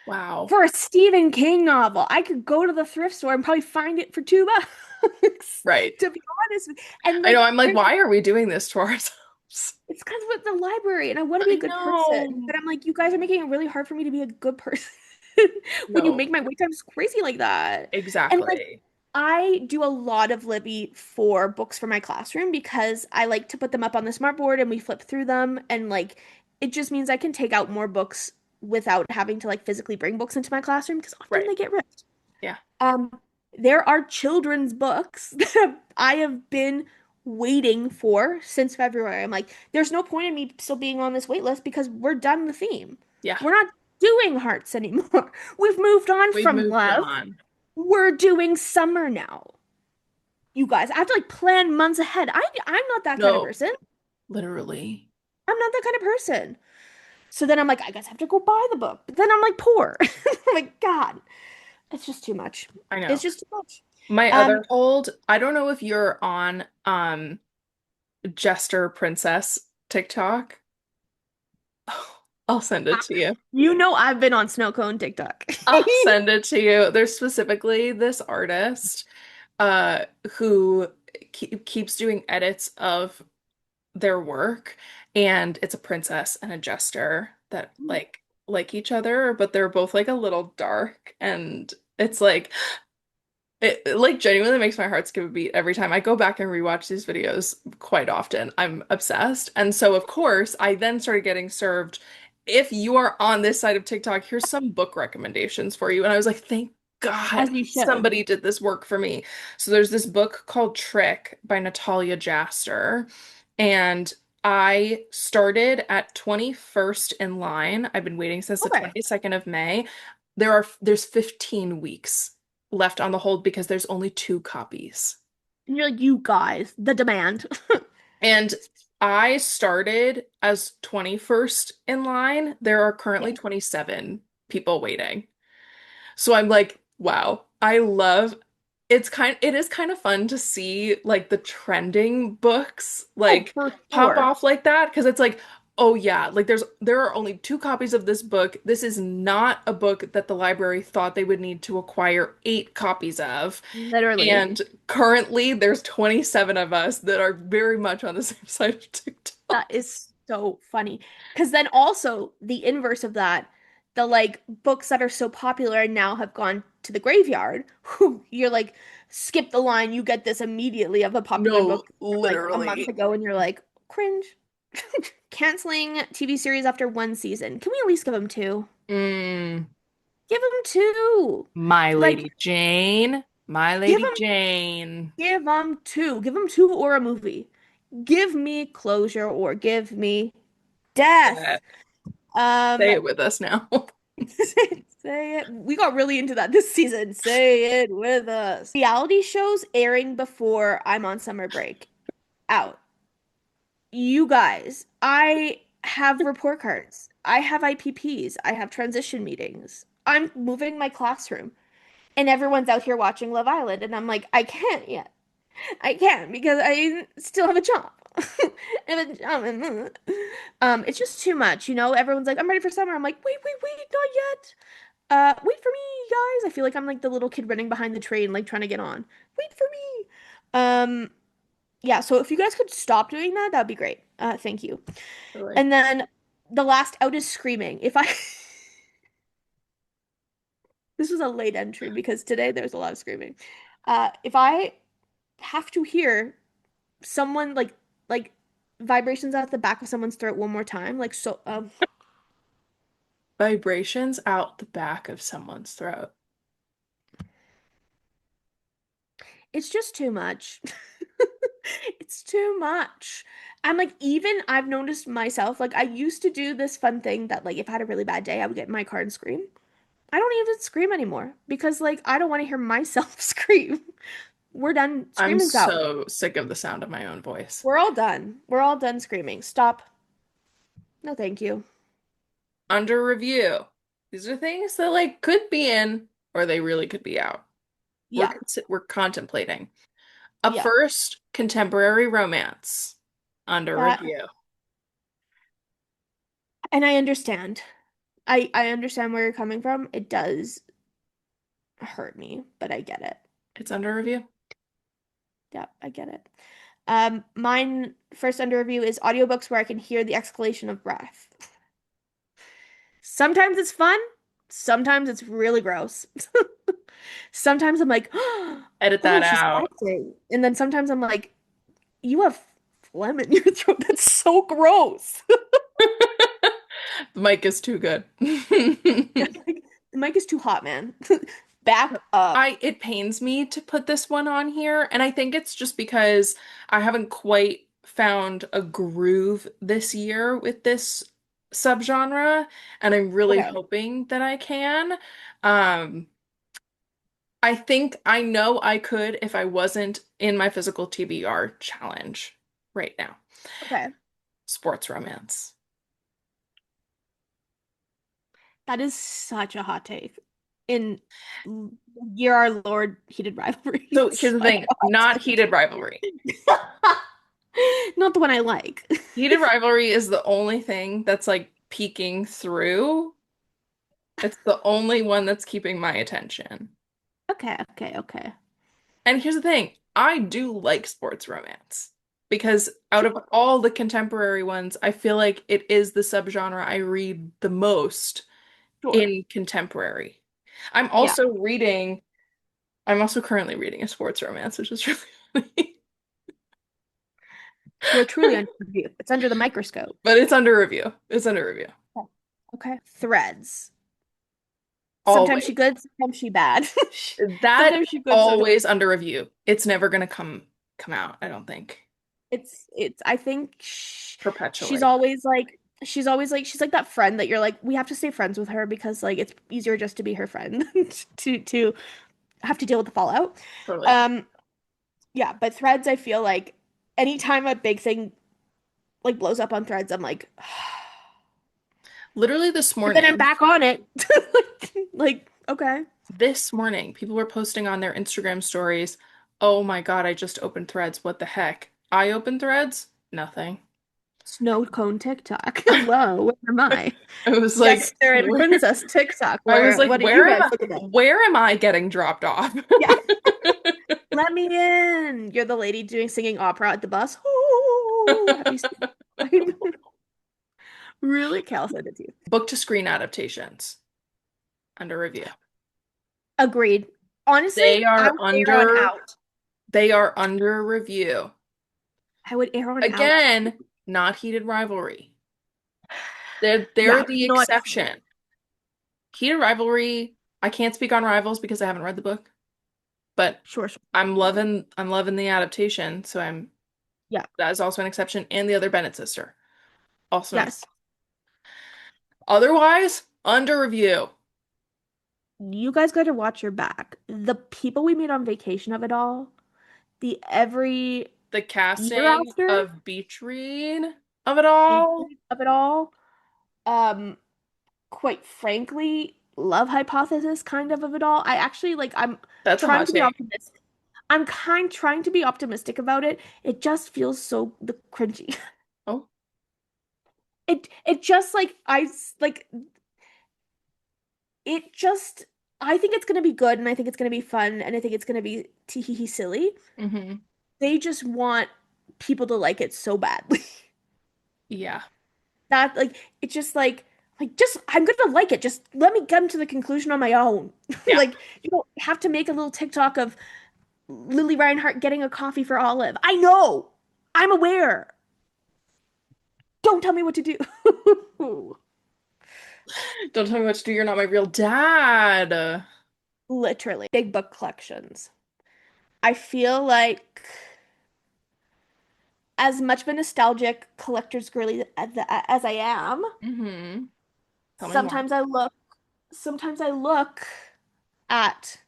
Wow. For a Stephen King novel, I could go to the thrift store and probably find it for $2, Right. to be honest. And I know. like, I'm like, why are we doing this to ourselves? it's because with the library, and I want to be I a good person. know. But I'm like, you guys are making it really hard for me to be a good person when you No, make my wait times crazy like that. And like, exactly. I do a lot of Libby for books for my classroom because I like to put them up on the smart board and we flip through them, and like it just means I can take out more books without having to like physically bring books into my classroom because often Right. they get ripped. Yeah. Um, there are children's books that I have been waiting for since February. I'm like, there's no point in me still being on this wait list because we're done the theme. Yeah. We're not doing hearts anymore. We've moved on We've from moved love. on. We're doing summer now. You guys, I have to like plan months ahead. I'm not that kind of No, person. literally. I'm not that kind of person. So then I'm like, I guess I have to go buy the book. But then I'm like poor. I'm like, God, it's just too much. I It's know. just too much. My Um, other hold, I don't know if you're on Jester Princess TikTok. I'll send it to you. you know I've been on Snow Cone TikTok. I'll send it to you. There's specifically this artist uh who keeps doing edits of their work, and it's a princess and a jester that like each other, but they're both like a little dark, and it's like it like genuinely makes my heart skip a beat every time I go back and rewatch these videos quite often. I'm obsessed. And so of course, I then started getting served, if you are on this side of TikTok, here's some book recommendations for you. And I was like, thank As God you should. somebody did this work for me. So there's this book called Trick by Natalia Jaster, and I started at 21st in line. I've been waiting since the Okay. 22nd of May. There's 15 weeks left on the hold because there's only 2 copies. And you're like, you guys, the demand. And I started as 21st in line. There are currently Yeah. 27 people waiting. So I'm like, wow, it is kind of fun to see like the trending books Oh, like for pop sure. off like that, because it's like, oh yeah, like there are only 2 copies of this book. This is not a book that the library thought they would need to acquire 8 copies of. Literally. And currently there's 27 of us that are very much on the same side of TikTok. That is so funny. Because then also the inverse of that, the like books that are so popular and now have gone to the graveyard, who you're like, skip the line, you get this immediately of a popular No, book from like a month literally. ago, and you're like, cringe. Canceling TV series after 1 season. Can we at least give them two? Mm, Give them two. My Like, Lady Jane. My give Lady them, Jane. give them two. Give them two or a movie. Give me closure or give me Yeah. death. Say Um, it with us now. say it. We got really into that this season. Say it with us. Reality shows airing before I'm on summer break. Out. You guys, I have report cards. I have IPPs. I have transition meetings. I'm moving my classroom. And everyone's out here watching Love Island. And I'm like, I can't yet. I can't because I still have a job. I have a job. It's just too much, you know? Everyone's like, I'm ready for summer. I'm like, wait, wait, wait, not yet. Wait for me, guys. I feel like I'm like the little kid running behind the train, like trying to get on. Wait for me. Um, yeah, so if you guys could stop doing that, that'd be great. Thank you. Really. And then the last out is screaming. If I This was a late entry because today there's a lot of screaming. If I have to hear someone like vibrations at the back of someone's throat one more time, like so Vibrations out the back of someone's throat. it's just too much. It's too much. I'm like, even I've noticed myself, like I used to do this fun thing that like if I had a really bad day, I would get in my car and scream. I don't even scream anymore because like I don't want to hear myself scream. We're done. I'm Screaming's out. so sick of the sound of my own voice. We're all done. We're all done screaming. Stop. No, thank you. Under review. These are things that like could be in or they really could be out. Yeah. We're contemplating. Up Yeah. first, contemporary romance. Under That review. and I understand. I understand where you're coming from. It does hurt me, but I get it. It's under review. Yeah, I get it. Mine first under review is audiobooks where I can hear the exhalation of breath. Sometimes it's fun, sometimes it's really gross. Sometimes I'm like, Edit oh, that she's out. sexy. And then sometimes I'm like, you have phlegm in your throat. That's so gross. The mic is too good. Like, the mic is too hot, man. Back up. It pains me to put this one on here, and I think it's just because I haven't quite found a groove this year with this subgenre, and I'm really Okay. hoping that I can. Um, I think I know I could if I wasn't in my physical TBR challenge right now. Okay. Sports romance. That is such a hot take. In Year Our Lord Heated So Rivalries. here's the Such thing, a hot not take. heated rivalry. Not the one I like. Heated rivalry is the only thing that's like peeking through. It's the only one that's keeping my attention. Okay, okay, okay. And here's the thing, I do like sports romance because out of Sure, all the contemporary ones, I feel like it is the subgenre I read the most sure. in contemporary. I'm Yeah. also reading, I'm also currently reading a sports romance, which is really funny. We're truly under review. It's under the microscope. But it's under review. It's under review. Okay. Okay. Threads. Sometimes Always. she good, sometimes she bad. That Sometimes she good, sometimes always under review. It's never gonna come out, I don't think. it's I think Perpetually. she's always like she's like that friend that you're like we have to stay friends with her because like it's easier just to be her friend to have to deal with the fallout. Totally. Um yeah, but threads I feel like anytime a big thing like blows up on threads I'm like Literally this but then I'm morning, back on it. Like okay. people were posting on their Instagram stories, "Oh my God, I just opened Threads. What the heck?" I opened Threads? Nothing. Snow cone TikTok. Hello, where am I? I was like, Yes, sir and where? princess TikTok. I was Where like, what are you guys looking at? where am I getting dropped off? Yeah. Let me in. You're the lady doing singing opera at the bus. Ooh, have you seen? Really? Cal said it to you. Book to screen adaptations under review. Agreed. Honestly, They I are would air on under out. they are under review. I would air on out. Again, not heated rivalry. They're Yeah, the not exception. Heated rivalry, I can't speak on Rivals because I haven't read the book, but sure, sure. I'm loving the adaptation, so I'm Yeah. that is also an exception, and the other Bennett sister. Also an Yes. otherwise, under review. You guys got to watch your back. The people we meet on vacation of it all, the every The year casting after of Beach Read of it all. of it all. Um, quite frankly, love hypothesis kind of it all. I actually like I'm That's a trying hot to be take. optimistic. I'm kind trying to be optimistic about it. It just feels so the cringy. Oh, It just like like it just I think it's gonna be good and I think it's gonna be fun and I think it's gonna be tee hee hee silly. mm-hmm. They just want people to like it so badly. Yeah. That like it's just like just I'm gonna like it. Just let me come to the conclusion on my own. Yeah. Like you don't have to make a little TikTok of Lily Reinhart getting a coffee for Olive. I know. I'm aware. Don't tell me what to do. Don't tell me what to do. You're not my real dad. Literally. Big book collections. I feel like as much of a nostalgic collector's girly as I am, Mm-hmm. Tell me more. sometimes I look sometimes I look at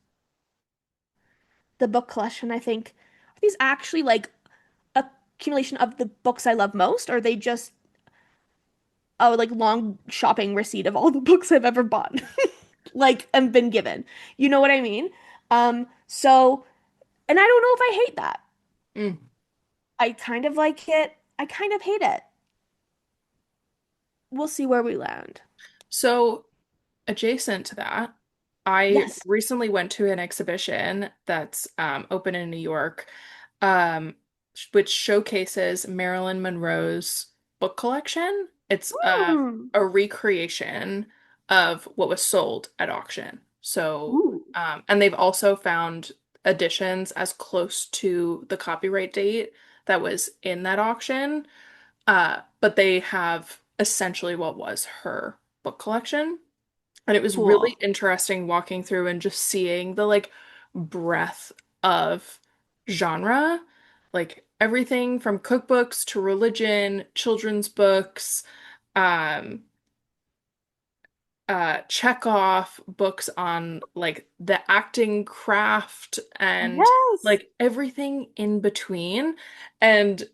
the book collection, I think, are these actually like accumulation of the books I love most, or are they just a like long shopping receipt of all the books I've ever bought, like and been given? You know what I mean? So, and I don't know if I hate that. Mm. I kind of like it. I kind of hate it. We'll see where we land. So, adjacent to that, I Yes. recently went to an exhibition that's open in New York, um, which showcases Marilyn Monroe's book collection. It's Hmm. a recreation of what was sold at auction. So, Ooh. and they've also found editions as close to the copyright date that was in that auction. But they have essentially what was her book collection. And it was really Cool. interesting walking through and just seeing the like breadth of genre, like everything from cookbooks to religion, children's books, um, Chekhov books on like the acting craft and Yes. like everything in between. And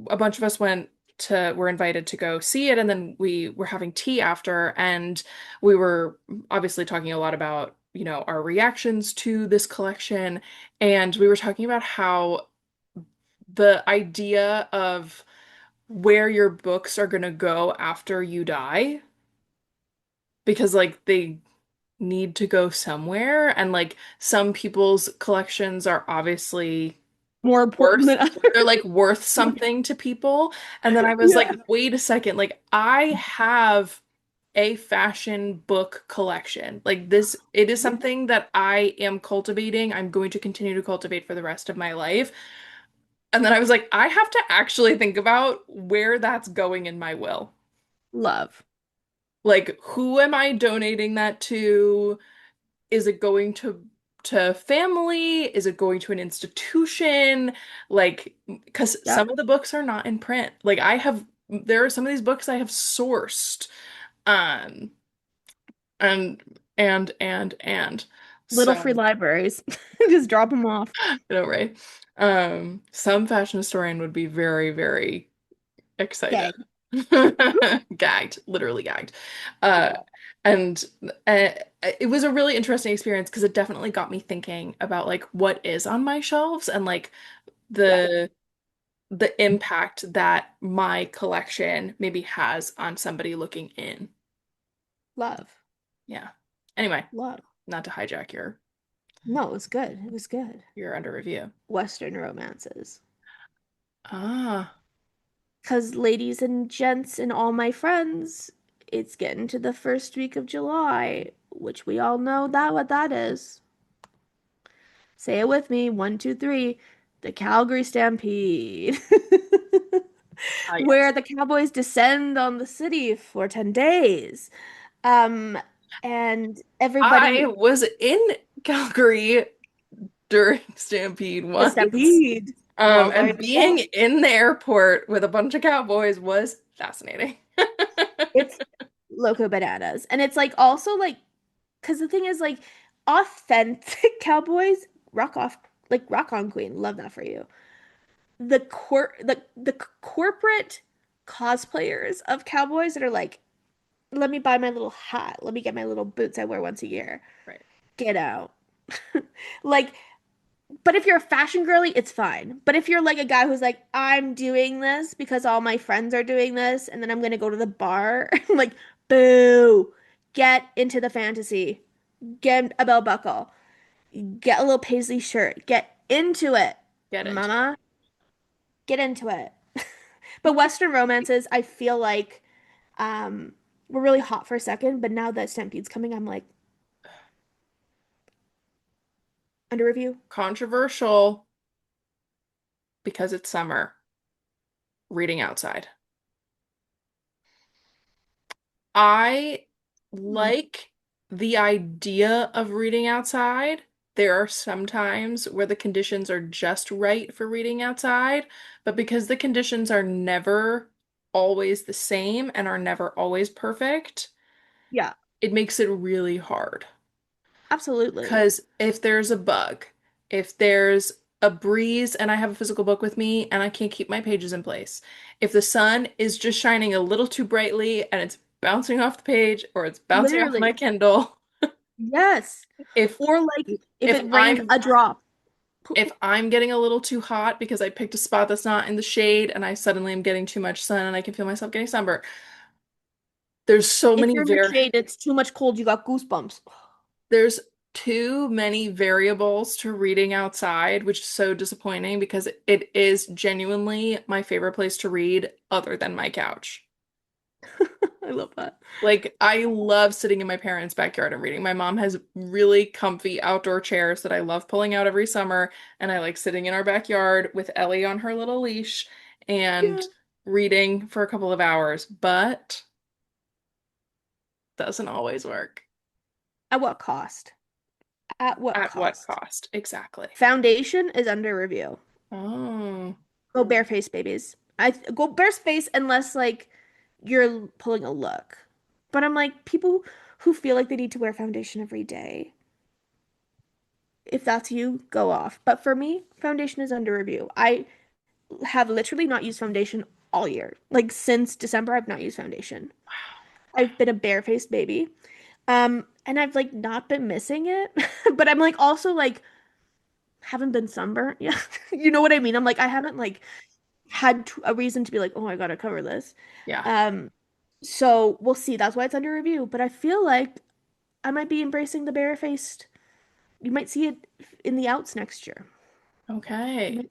a bunch of us were invited to go see it, and then we were having tea after, and we were obviously talking a lot about, our reactions to this collection. And we were talking about how the idea of where your books are going to go after you die, because like they need to go somewhere, and like some people's collections are obviously More important worth than others. they're like worth something to people. And then I was like, Yeah. wait a second, like I have a fashion book collection. Like this, it is something that I am cultivating. I'm going to continue to cultivate for the rest of my life. And then I was like, I have to actually think about where that's going in my will. Love. Like, who am I donating that to? Is it going to family? Is it going to an institution? Like, because Yep. some of the books are not in print. Like there are some of these books I have sourced. Um, and and. Little So, free libraries. Just drop them off. right. Some fashion historian would be very, very excited. Okay. Gagged, literally gagged. Uh, and it was a really interesting experience because it definitely got me thinking about like what is on my shelves and like Yeah. the the impact that my collection maybe has on somebody looking in. Love. Yeah. Anyway, Love. not to hijack No, it was good. It was good. your under review. Western romances. Ah, Because, ladies and gents, and all my friends, it's getting to the first week of July, which we all know that what that is. Say it with me. One, two, three. The Calgary Stampede. ah, yes. Where the Cowboys descend on the city for 10 days. Um, and I everybody, was in Calgary during Stampede the once. Stampede. Well, there And you being go. in the airport with a bunch of cowboys was fascinating. It's loco bananas. And it's like also like, because the thing is like authentic cowboys, rock off, like rock on queen, love that for you. The corporate cosplayers of cowboys that are like, let me buy my little hat, let me get my little boots I wear once a year. Right. Get out. Like, but if you're a fashion girly, it's fine. But if you're like a guy who's like, I'm doing this because all my friends are doing this, and then I'm gonna go to the bar, I'm like, boo. Get into the fantasy. Get a belt buckle. Get a little paisley shirt. Get into it. Get into it. Mama, get into it. But Western romances, I feel like um were really hot for a second, but now that Stampede's coming, I'm like under review. Controversial because it's summer. Reading outside. I Hmm. like the idea of reading outside. There are some times where the conditions are just right for reading outside, but because the conditions are never always the same and are never always perfect, Yeah, it makes it really hard. absolutely. Because if there's a bug, if there's a breeze and I have a physical book with me and I can't keep my pages in place, if the sun is just shining a little too brightly and it's bouncing off the page or it's bouncing off my Literally. Kindle, Yes. if Or like if if it rained I'm a drop. if I'm getting a little too hot because I picked a spot that's not in the shade and I suddenly am getting too much sun and I can feel myself getting sunburned. There's so If many you're in the shade, it's too much cold, you got goosebumps. there's too many variables to reading outside, which is so disappointing because it is genuinely my favorite place to read other than my couch. I love that. Like, I love sitting in my parents' backyard and reading. My mom has really comfy outdoor chairs that I love pulling out every summer, and I like sitting in our backyard with Ellie on her little leash Yeah. and reading for a couple of hours, but doesn't always work. At what cost? At what At what cost? cost? Exactly. Foundation is under review. Oh, Go barefaced, babies. Go barefaced unless like you're pulling a look. But I'm like people who feel like they need to wear foundation every day. If that's you, go off. But for me, foundation is under review. I have literally not used foundation all year. Like since December, I've not used foundation. I've been a barefaced baby. And I've like not been missing it, but I'm like also like haven't been sunburnt. Yeah. You know what I mean? I'm like I haven't like had a reason to be like, "Oh, I gotta cover this." yeah. Um, so we'll see. That's why it's under review, but I feel like I might be embracing the barefaced. You might see it in the outs next year. You Okay. might.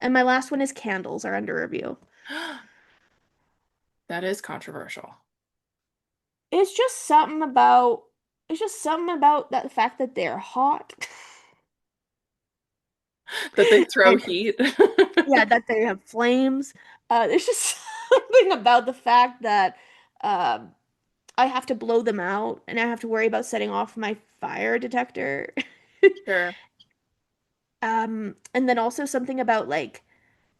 And my last one is candles are under review. That is controversial. It's just something about it's just something about that fact that they're hot. That they throw And heat. yeah, that they have flames. There's just something about the fact that um I have to blow them out and I have to worry about setting off my fire detector. Sure. And then also something about like,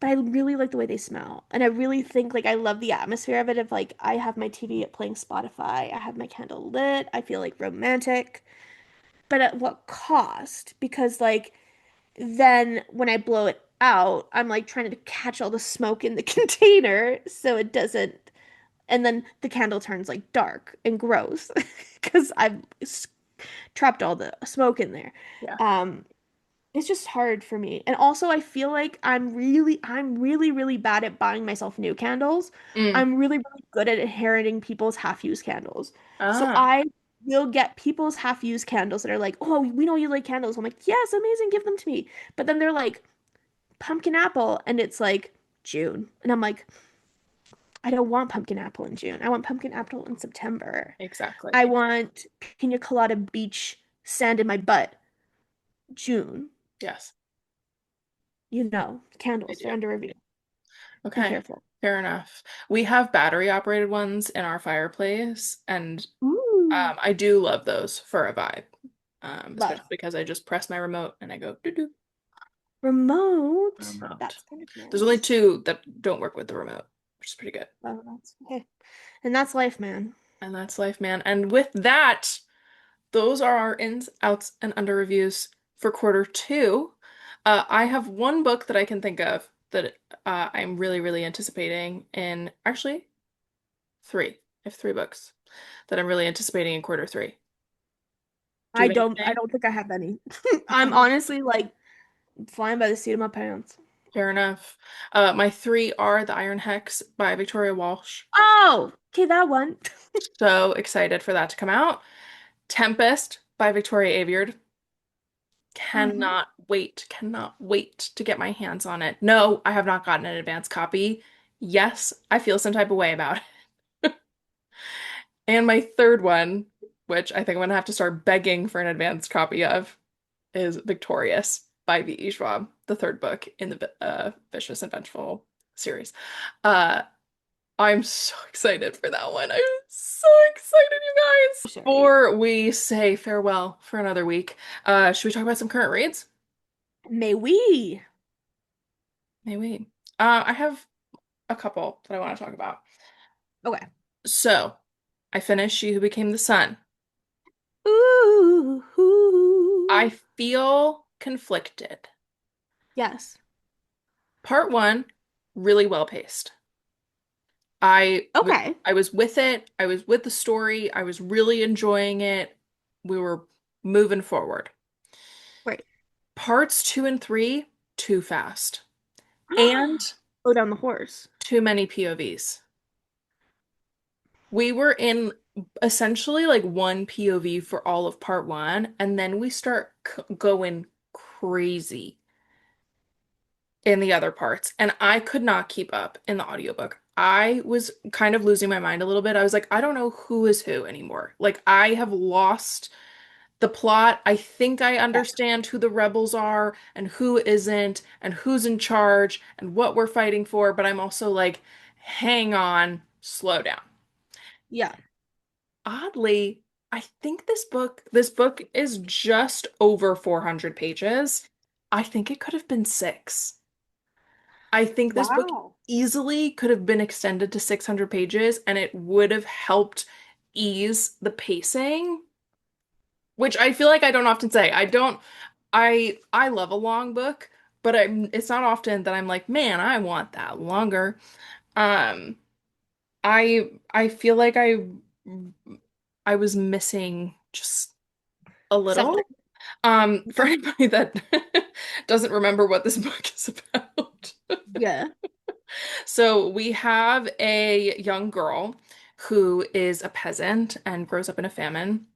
but I really like the way they smell. And I really think like I love the atmosphere of it of like I have my TV playing Spotify, I have my candle lit, I feel like romantic. But at what cost? Because like then when I blow it out, I'm like trying to catch all the smoke in the container so it doesn't, and then the candle turns like dark and gross because I've trapped all the smoke in there. Yeah. Um, it's just hard for me. And also I feel like I'm really, really bad at buying myself new candles. Mm. I'm really, really good at inheriting people's half-used candles. So Ah, I will get people's half-used candles that are like, oh, we know you like candles. I'm like, yes, amazing, give them to me. But then they're like pumpkin apple, and it's like June. And I'm like, I don't want pumpkin apple in June. I want pumpkin apple in September. exactly. I want pina colada beach sand in my butt, June. Yes, I Candles, do. they're under review. Be Okay, careful. fair enough. We have battery operated ones in our fireplace, and Ooh, I do love those for a vibe. love. Especially because I just press my remote and I go doo doo Remote. remote. That's kind of There's only nice. two that don't work with the remote, which is pretty good. Oh, that's okay. And that's life, man. And that's life, man. And with that, those are our ins, outs, and under reviews for quarter two. I have one book that I can think of that I'm really, really anticipating in actually three. I have three books that I'm really anticipating in quarter three. Do you have I anything? don't think I have any. I'm honestly like flying by the seat of my pants. Fair enough. My three are The Iron Hex by Victoria Walsh. Oh, okay, that one. So excited for that to come out. Tempest by Victoria Aveyard. Hmm. cannot wait to get my hands on it. No, I have not gotten an advance copy. Yes, I feel some type of way about it. And my third one, which I think I'm gonna have to start begging for an advance copy of, is Victorious by V.E. Schwab, the third book in the Vicious and Vengeful series. Uh, I'm so excited for that one. I'm so excited, you guys. Sorry. Before we say farewell for another week, should we talk about some current reads? May we? Maybe. I have a couple that I want to talk about. Okay. So, I finished She Who Became the Sun. Ooh, I ooh. feel conflicted. Yes. Part one, really well paced. I w Okay. I was with it. I was with the story. I was really enjoying it. We were moving forward. Great. Parts two and three, too fast. And Go down the horse. too many POVs. We were in essentially like one POV for all of part one, and then we start going crazy in the other parts. And I could not keep up in the audiobook. I was kind of losing my mind a little bit. I was like, I don't know who is who anymore. Like, I have lost the plot. I think I Yeah. understand who the rebels are and who isn't, and who's in charge and what we're fighting for, but I'm also like, hang on, slow down. Yeah. Oddly, I think this book is just over 400 pages. I think it could have been six. I think this book Wow. easily could have been extended to 600 pages and it would have helped ease the pacing, which I feel like I don't often say. I love a long book, but it's not often that I'm like, man, I want that longer. Um I feel like I was missing just a Something. little. For anybody that doesn't remember what this book is about. Yeah. So we have a young girl who is a peasant and grows up in a famine,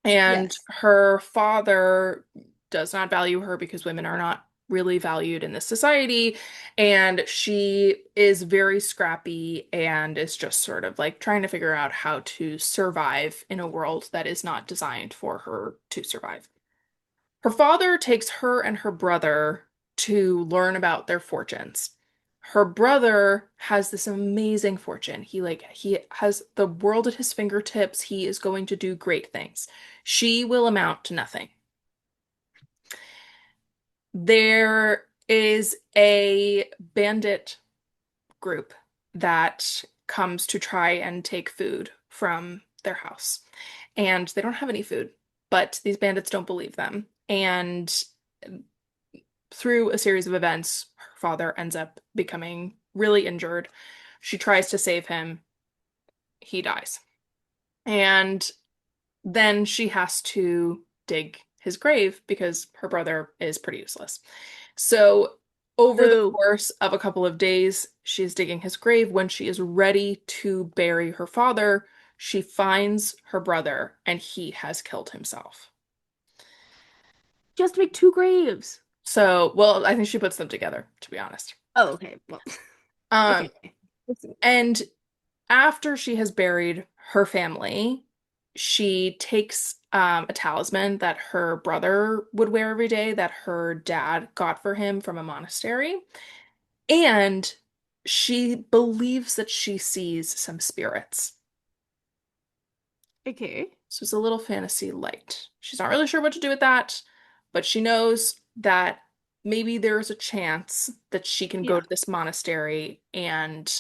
and Yes. her father does not value her because women are not really valued in this society, and she is very scrappy and is just sort of like trying to figure out how to survive in a world that is not designed for her to survive. Her father takes her and her brother to learn about their fortunes. Her brother has this amazing fortune. He has the world at his fingertips. He is going to do great things. She will amount to nothing. There is a bandit group that comes to try and take food from their house. And they don't have any food, but these bandits don't believe them. And through a series of events, her father ends up becoming really injured. She tries to save him. He dies. And then she has to dig his grave because her brother is pretty useless. So, over the Boo. course of a couple of days, she's digging his grave. When she is ready to bury her father, she finds her brother and he has killed himself. Just make two graves. So, well, I think she puts them together, to be honest. Oh, okay. Well, Um, okay. Let's see. and after she has buried her family, she takes a talisman that her brother would wear every day that her dad got for him from a monastery. And she believes that she sees some spirits. Okay. So it's a little fantasy light. She's not really sure what to do with that, but she knows that maybe there's a chance that she can go Yeah. to this monastery and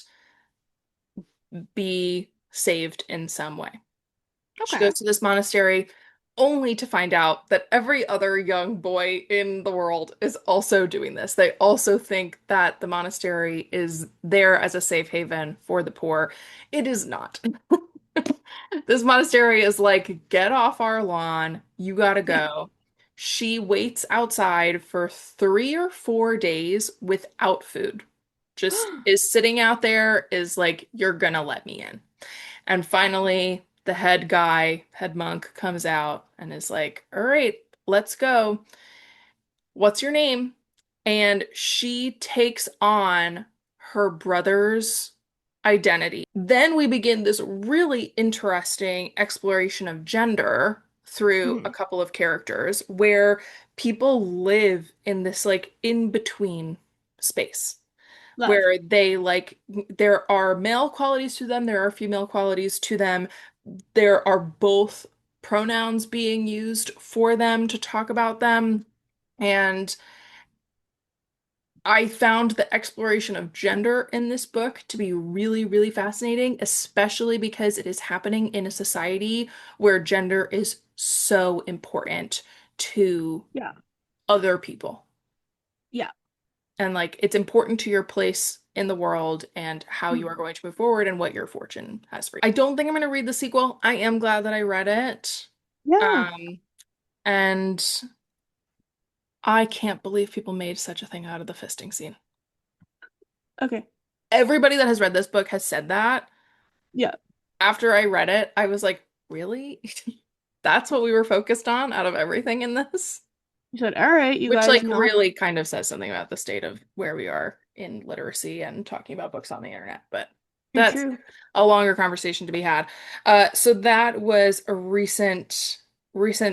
be saved in some way. She Okay. goes to this monastery only to find out that every other young boy in the world is also doing this. They also think that the monastery is there as a safe haven for the poor. It is not. This monastery is like, get off our lawn. You gotta go. She waits outside for 3 or 4 days without food. Just is sitting out there, is like, you're gonna let me in. And finally, the head guy, head monk, comes out and is like, all right, let's go. what's your name? And she takes on her brother's identity. Then we begin this really interesting exploration of gender through a Hmm. couple of characters where people live in this like in between space Love. where they like there are male qualities to them, there are female qualities to them. There are both pronouns being used for them to talk about them. And I found the exploration of gender in this book to be really, really fascinating, especially because it is happening in a society where gender is so important to Yeah. other people. Yeah. And like it's important to your place in the world and how you are Mhm. going to move forward and what your fortune has for you. I don't think I'm going to read the sequel. I am glad that I read it. Yeah. Um, and I can't believe people made such a thing out of the fisting scene. Okay. Everybody that has read this book has said that. Yeah. After I read it, I was like, really? That's what we were focused on out of everything in this? You said, all right, you Which guys like know. really kind of says something about the state of where we are in literacy and talking about books on the internet, but True, that's true. a longer conversation to be had. So that was a recent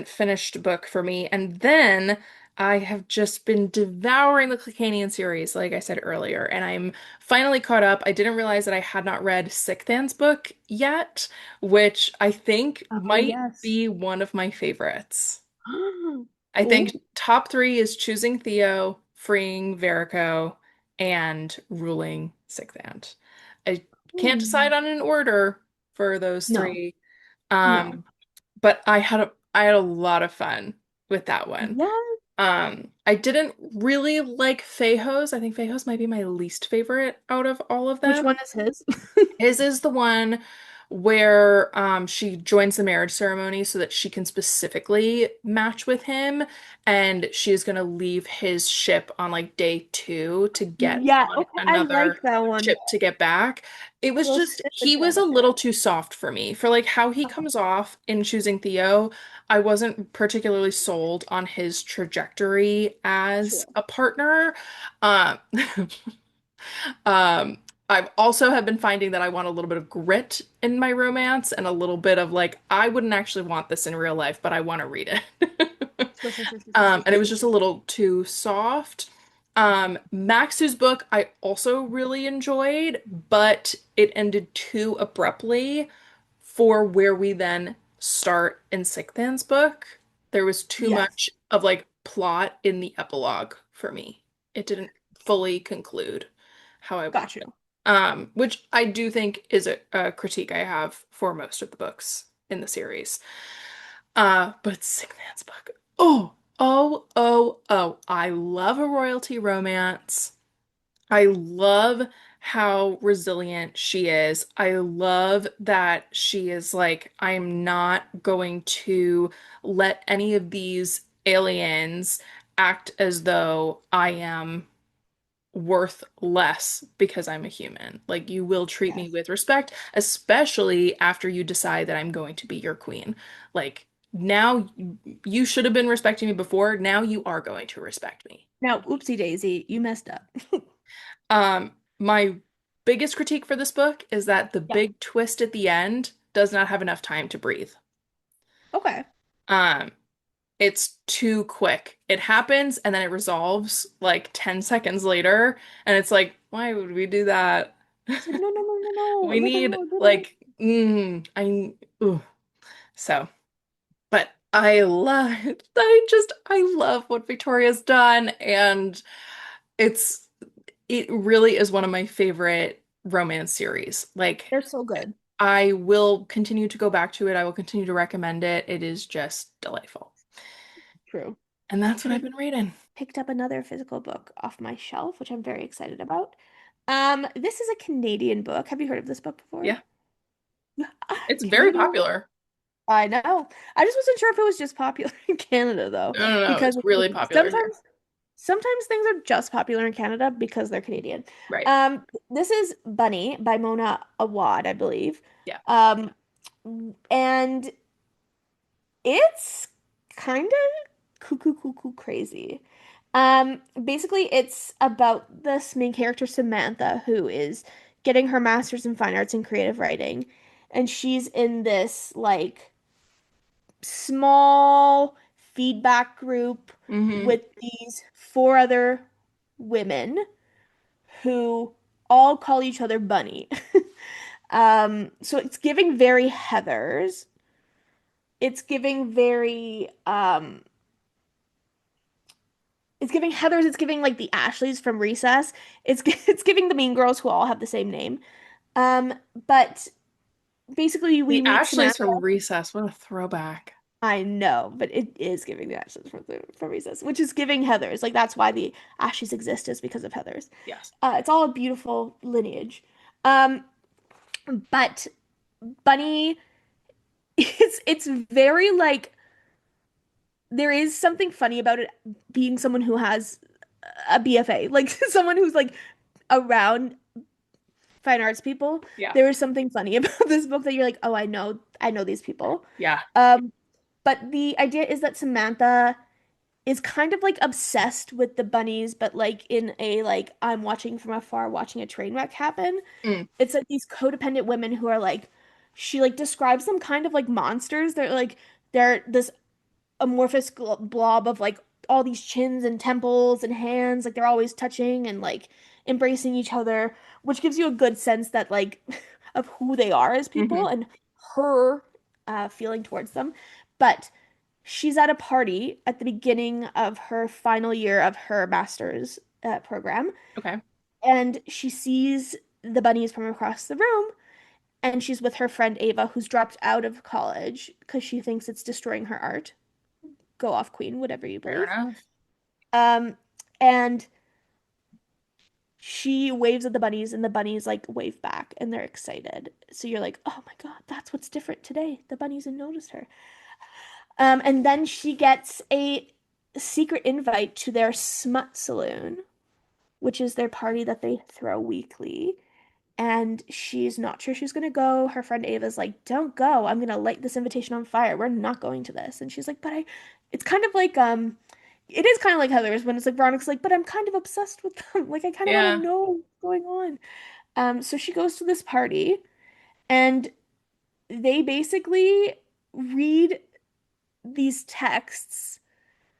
finished book for me. And then I have just been devouring the Clickanian series, like I said earlier, and I'm finally caught up. I didn't realize that I had not read Sickthan's book yet, which I think Oh, might yes. be one of my favorites. I think Oh, top three is choosing Theo, freeing Verico, and ruling Sickthand. I can't decide on an order for those no, three. no. Um, but I had a lot of fun with that one. Yeah. I didn't really like Feiho's. I think Feiho's might be my least favorite out of all of Which them. one is his? His is the one where she joins the marriage ceremony so that she can specifically match with him, and she's gonna leave his ship on like day two to get Yeah, on okay. I another like that one. ship to get back. It was Little just snippets he was a of it. little too soft for me for like how he comes off in choosing Theo. I wasn't particularly sold on his trajectory as True. a partner. Um, Um, I've also have been finding that I want a little bit of grit in my romance and a little bit of like, I wouldn't actually want this in real life, but I want to read it. Sure, sure, sure, sure, sure, sure, And it sure, was sure, just a sure. little too soft. Maxu's book I also really enjoyed, but it ended too abruptly for where we then start in Sickthan's book. There was too Yes, much of like plot in the epilogue for me. It didn't fully conclude how I got wanted. you. Which I do think is a critique I have for most of the books in the series. But Sickman's book. Oh, I love a royalty romance. I love how resilient she is. I love that she is like, I'm not going to let any of these aliens act as though I am worth less because I'm a human. Like, you will treat me Yes. with respect, especially after you decide that I'm going to be your queen. Like, now you should have been respecting me before. Now you are going to respect me. Now, oopsie daisy, you messed up. My biggest critique for this book is that the Yeah. big twist at the end does not have enough time to breathe. Okay. Um, it's too quick. It happens and then it resolves like 10 seconds later, and it's like, why would we do that? It's like, no, no, no, no, no. A We little need more, little. like, ooh. So, but I love what Victoria's done, and it's it really is one of my favorite romance series. Like, They're so good. I will continue to go back to it. I will continue to recommend it. It is just delightful. True. And that's what I've True. been reading. Picked up another physical book off my shelf, which I'm very excited about. This is a Canadian book. Have you heard of this book before? Yeah, it's very Canadian. popular. I know. I just wasn't sure if it was just popular in Canada though, No, no, no, because it's really popular here. sometimes things are just popular in Canada because they're Canadian. Right. This is Bunny by Mona Awad, I believe. Yeah. Um, and it's kind of cuckoo crazy. Basically it's about this main character Samantha who is getting her master's in fine arts and creative writing. And she's in this like small feedback group Hmm. with these four other women who all call each other Bunny. So it's giving very Heathers. It's giving very it's giving Heathers, it's giving like the Ashleys from Recess. It's giving the Mean Girls who all have the same name. Um, but basically we The meet Ashleys Samantha. from Recess. What a throwback. I know, but it is giving the Ashleys from Recess, which is giving Heathers. Like that's why the Ashleys exist is because of Heathers. Yes. It's all a beautiful lineage. Um, but Bunny, it's very like there is something funny about it being someone who has a BFA, like someone who's like around fine arts people. Yeah. There is something funny about this book that you're like, oh, I know these people. Yeah. Um, but the idea is that Samantha is kind of like obsessed with the bunnies, but like in a like I'm watching from afar, watching a train wreck happen. Mm. It's like these codependent women who are like, she like describes them kind of like monsters. They're this amorphous blob of like all these chins and temples and hands. Like they're always touching and like embracing each other, which gives you a good sense that like of who they are as people Hmm. and her feeling towards them. But she's at a party at the beginning of her final year of her master's program, Okay. and she sees the bunnies from across the room. And she's with her friend Ava, who's dropped out of college because she thinks it's destroying her art. Go off, queen, whatever you Fair believe. enough. Um, and she waves at the bunnies, and the bunnies like wave back, and they're excited. So you're like, oh my God, that's what's different today. The bunnies have noticed her. And then she gets a secret invite to their smut saloon, which is their party that they throw weekly. And she's not sure she's gonna go. Her friend Ava's like, "Don't go. I'm gonna light this invitation on fire. We're not going to this." And she's like, "But I," it's kind of like it is kind of like Heather's when it's like Veronica's like, "But I'm kind of obsessed with them. Like I kind of want to Yeah. know what's going on." So she goes to this party and they basically read these texts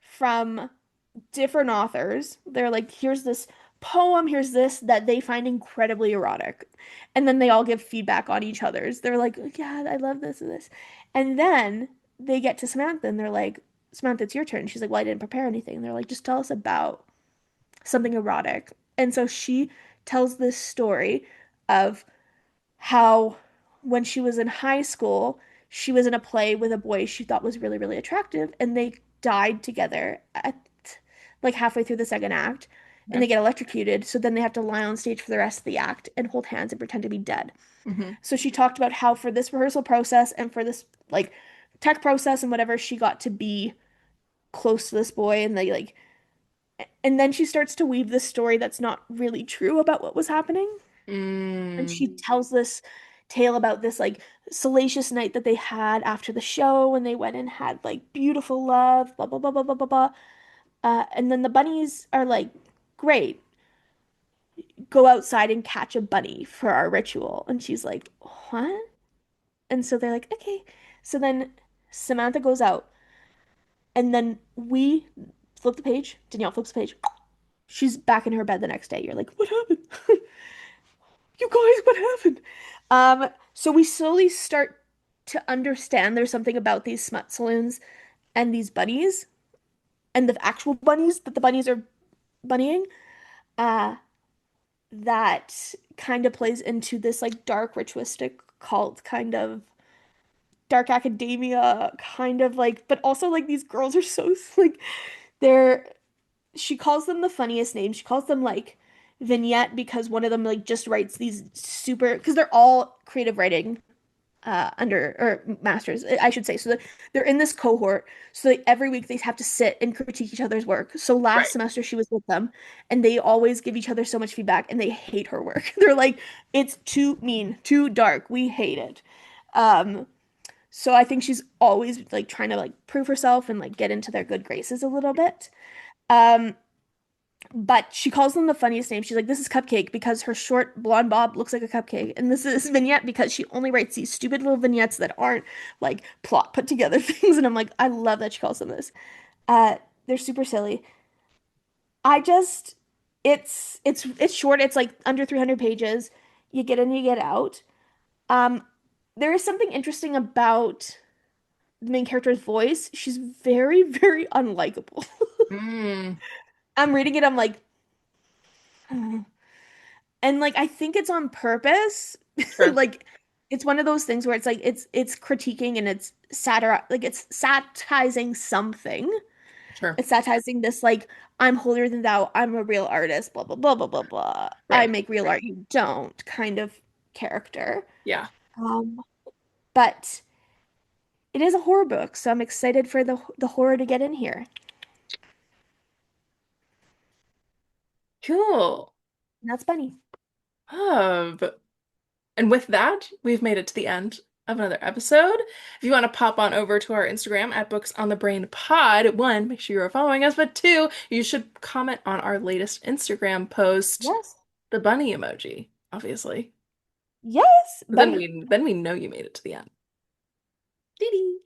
from different authors. They're like, here's this poem, here's this that they find incredibly erotic. And then they all give feedback on each other's. They're like, yeah, I love this and this. And then they get to Samantha and they're like, Samantha, it's your turn. She's like, well, I didn't prepare anything. And they're like, just tell us about something erotic. And so she tells this story of how when she was in high school, she was in a play with a boy she thought was really, really attractive, and they died together at like halfway through the second act, and Okay. they get electrocuted. So then they have to lie on stage for the rest of the act and hold hands and pretend to be dead. Hmm. So she talked about how for this rehearsal process and for this like tech process and whatever, she got to be close to this boy, and they like, and then she starts to weave this story that's not really true about what was happening. And Mm. she tells this tale about this like salacious night that they had after the show and they went and had like beautiful love, blah blah blah blah blah blah blah. And then the bunnies are like, "Great, go outside and catch a bunny for our ritual." And she's like, "What?" And so they're like, "Okay." So then Samantha goes out, and then we flip the page. Danielle flips the page. She's back in her bed the next day. You're like, "What happened?" You guys, what happened? So we slowly start to understand there's something about these smut saloons and these bunnies and the actual bunnies that the bunnies are bunnying, uh, that kind of plays into this like dark ritualistic cult kind of dark academia kind of like, but also like these girls are so like they're she calls them the funniest names. She calls them like vignette because one of them like just writes these super because they're all creative writing under or masters, I should say. So they're in this cohort. So like, every week they have to sit and critique each other's work. So last Right. semester she was with them, and they always give each other so much feedback, and they hate her work. They're like, it's too mean, too dark. We hate it. Um, so I think she's always like trying to like prove herself and like get into their good graces a little bit. Um, But she calls them the funniest name. She's like, this is Cupcake because her short blonde bob looks like a cupcake. And this is Vignette because she only writes these stupid little vignettes that aren't like plot put together things. And I'm like, I love that she calls them this. Uh, they're super silly. I just, it's short. It's like under 300 pages. You get in, you get out. Um, there is something interesting about the main character's voice. She's very, very unlikable. Mm, I'm reading it, I'm like, and like I think it's on purpose. sure, Like it's one of those things where it's like it's critiquing and it's it's satirizing something. sure. It's satirizing this like I'm holier than thou, I'm a real artist, blah blah blah blah blah blah. I Right. make real art, you don't kind of character. Yeah. Um, but it is a horror book, so I'm excited for the horror to get in here. Cool. And that's funny. But and with that, we've made it to the end of another episode. If you want to pop on over to our Instagram at Books on the Brain Pod, one, make sure you're following us, but two, you should comment on our latest Instagram post, Yes. the bunny emoji, obviously. Yes, Then bunny. we know you made it to the end. Dee-dee.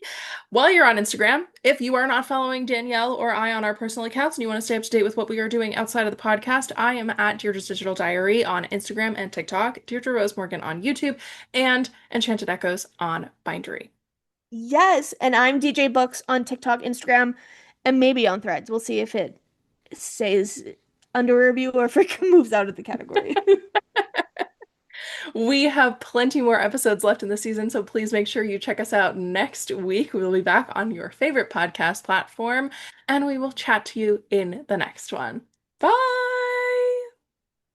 While you're on Instagram, if you are not following Danielle or I on our personal accounts and you want to stay up to date with what we are doing outside of the podcast, I am at Deirdre's Digital Diary on Instagram and TikTok, Deirdre Rose Morgan on YouTube, and Enchanted Echoes on Bindery. Yes, and I'm DJ Books on TikTok, Instagram, and maybe on Threads. We'll see if it stays under review or if it moves out of the category. We have plenty more episodes left in the season, so please make sure you check us out next week. We will be back on your favorite podcast platform, and we will chat to you in the next one. Bye!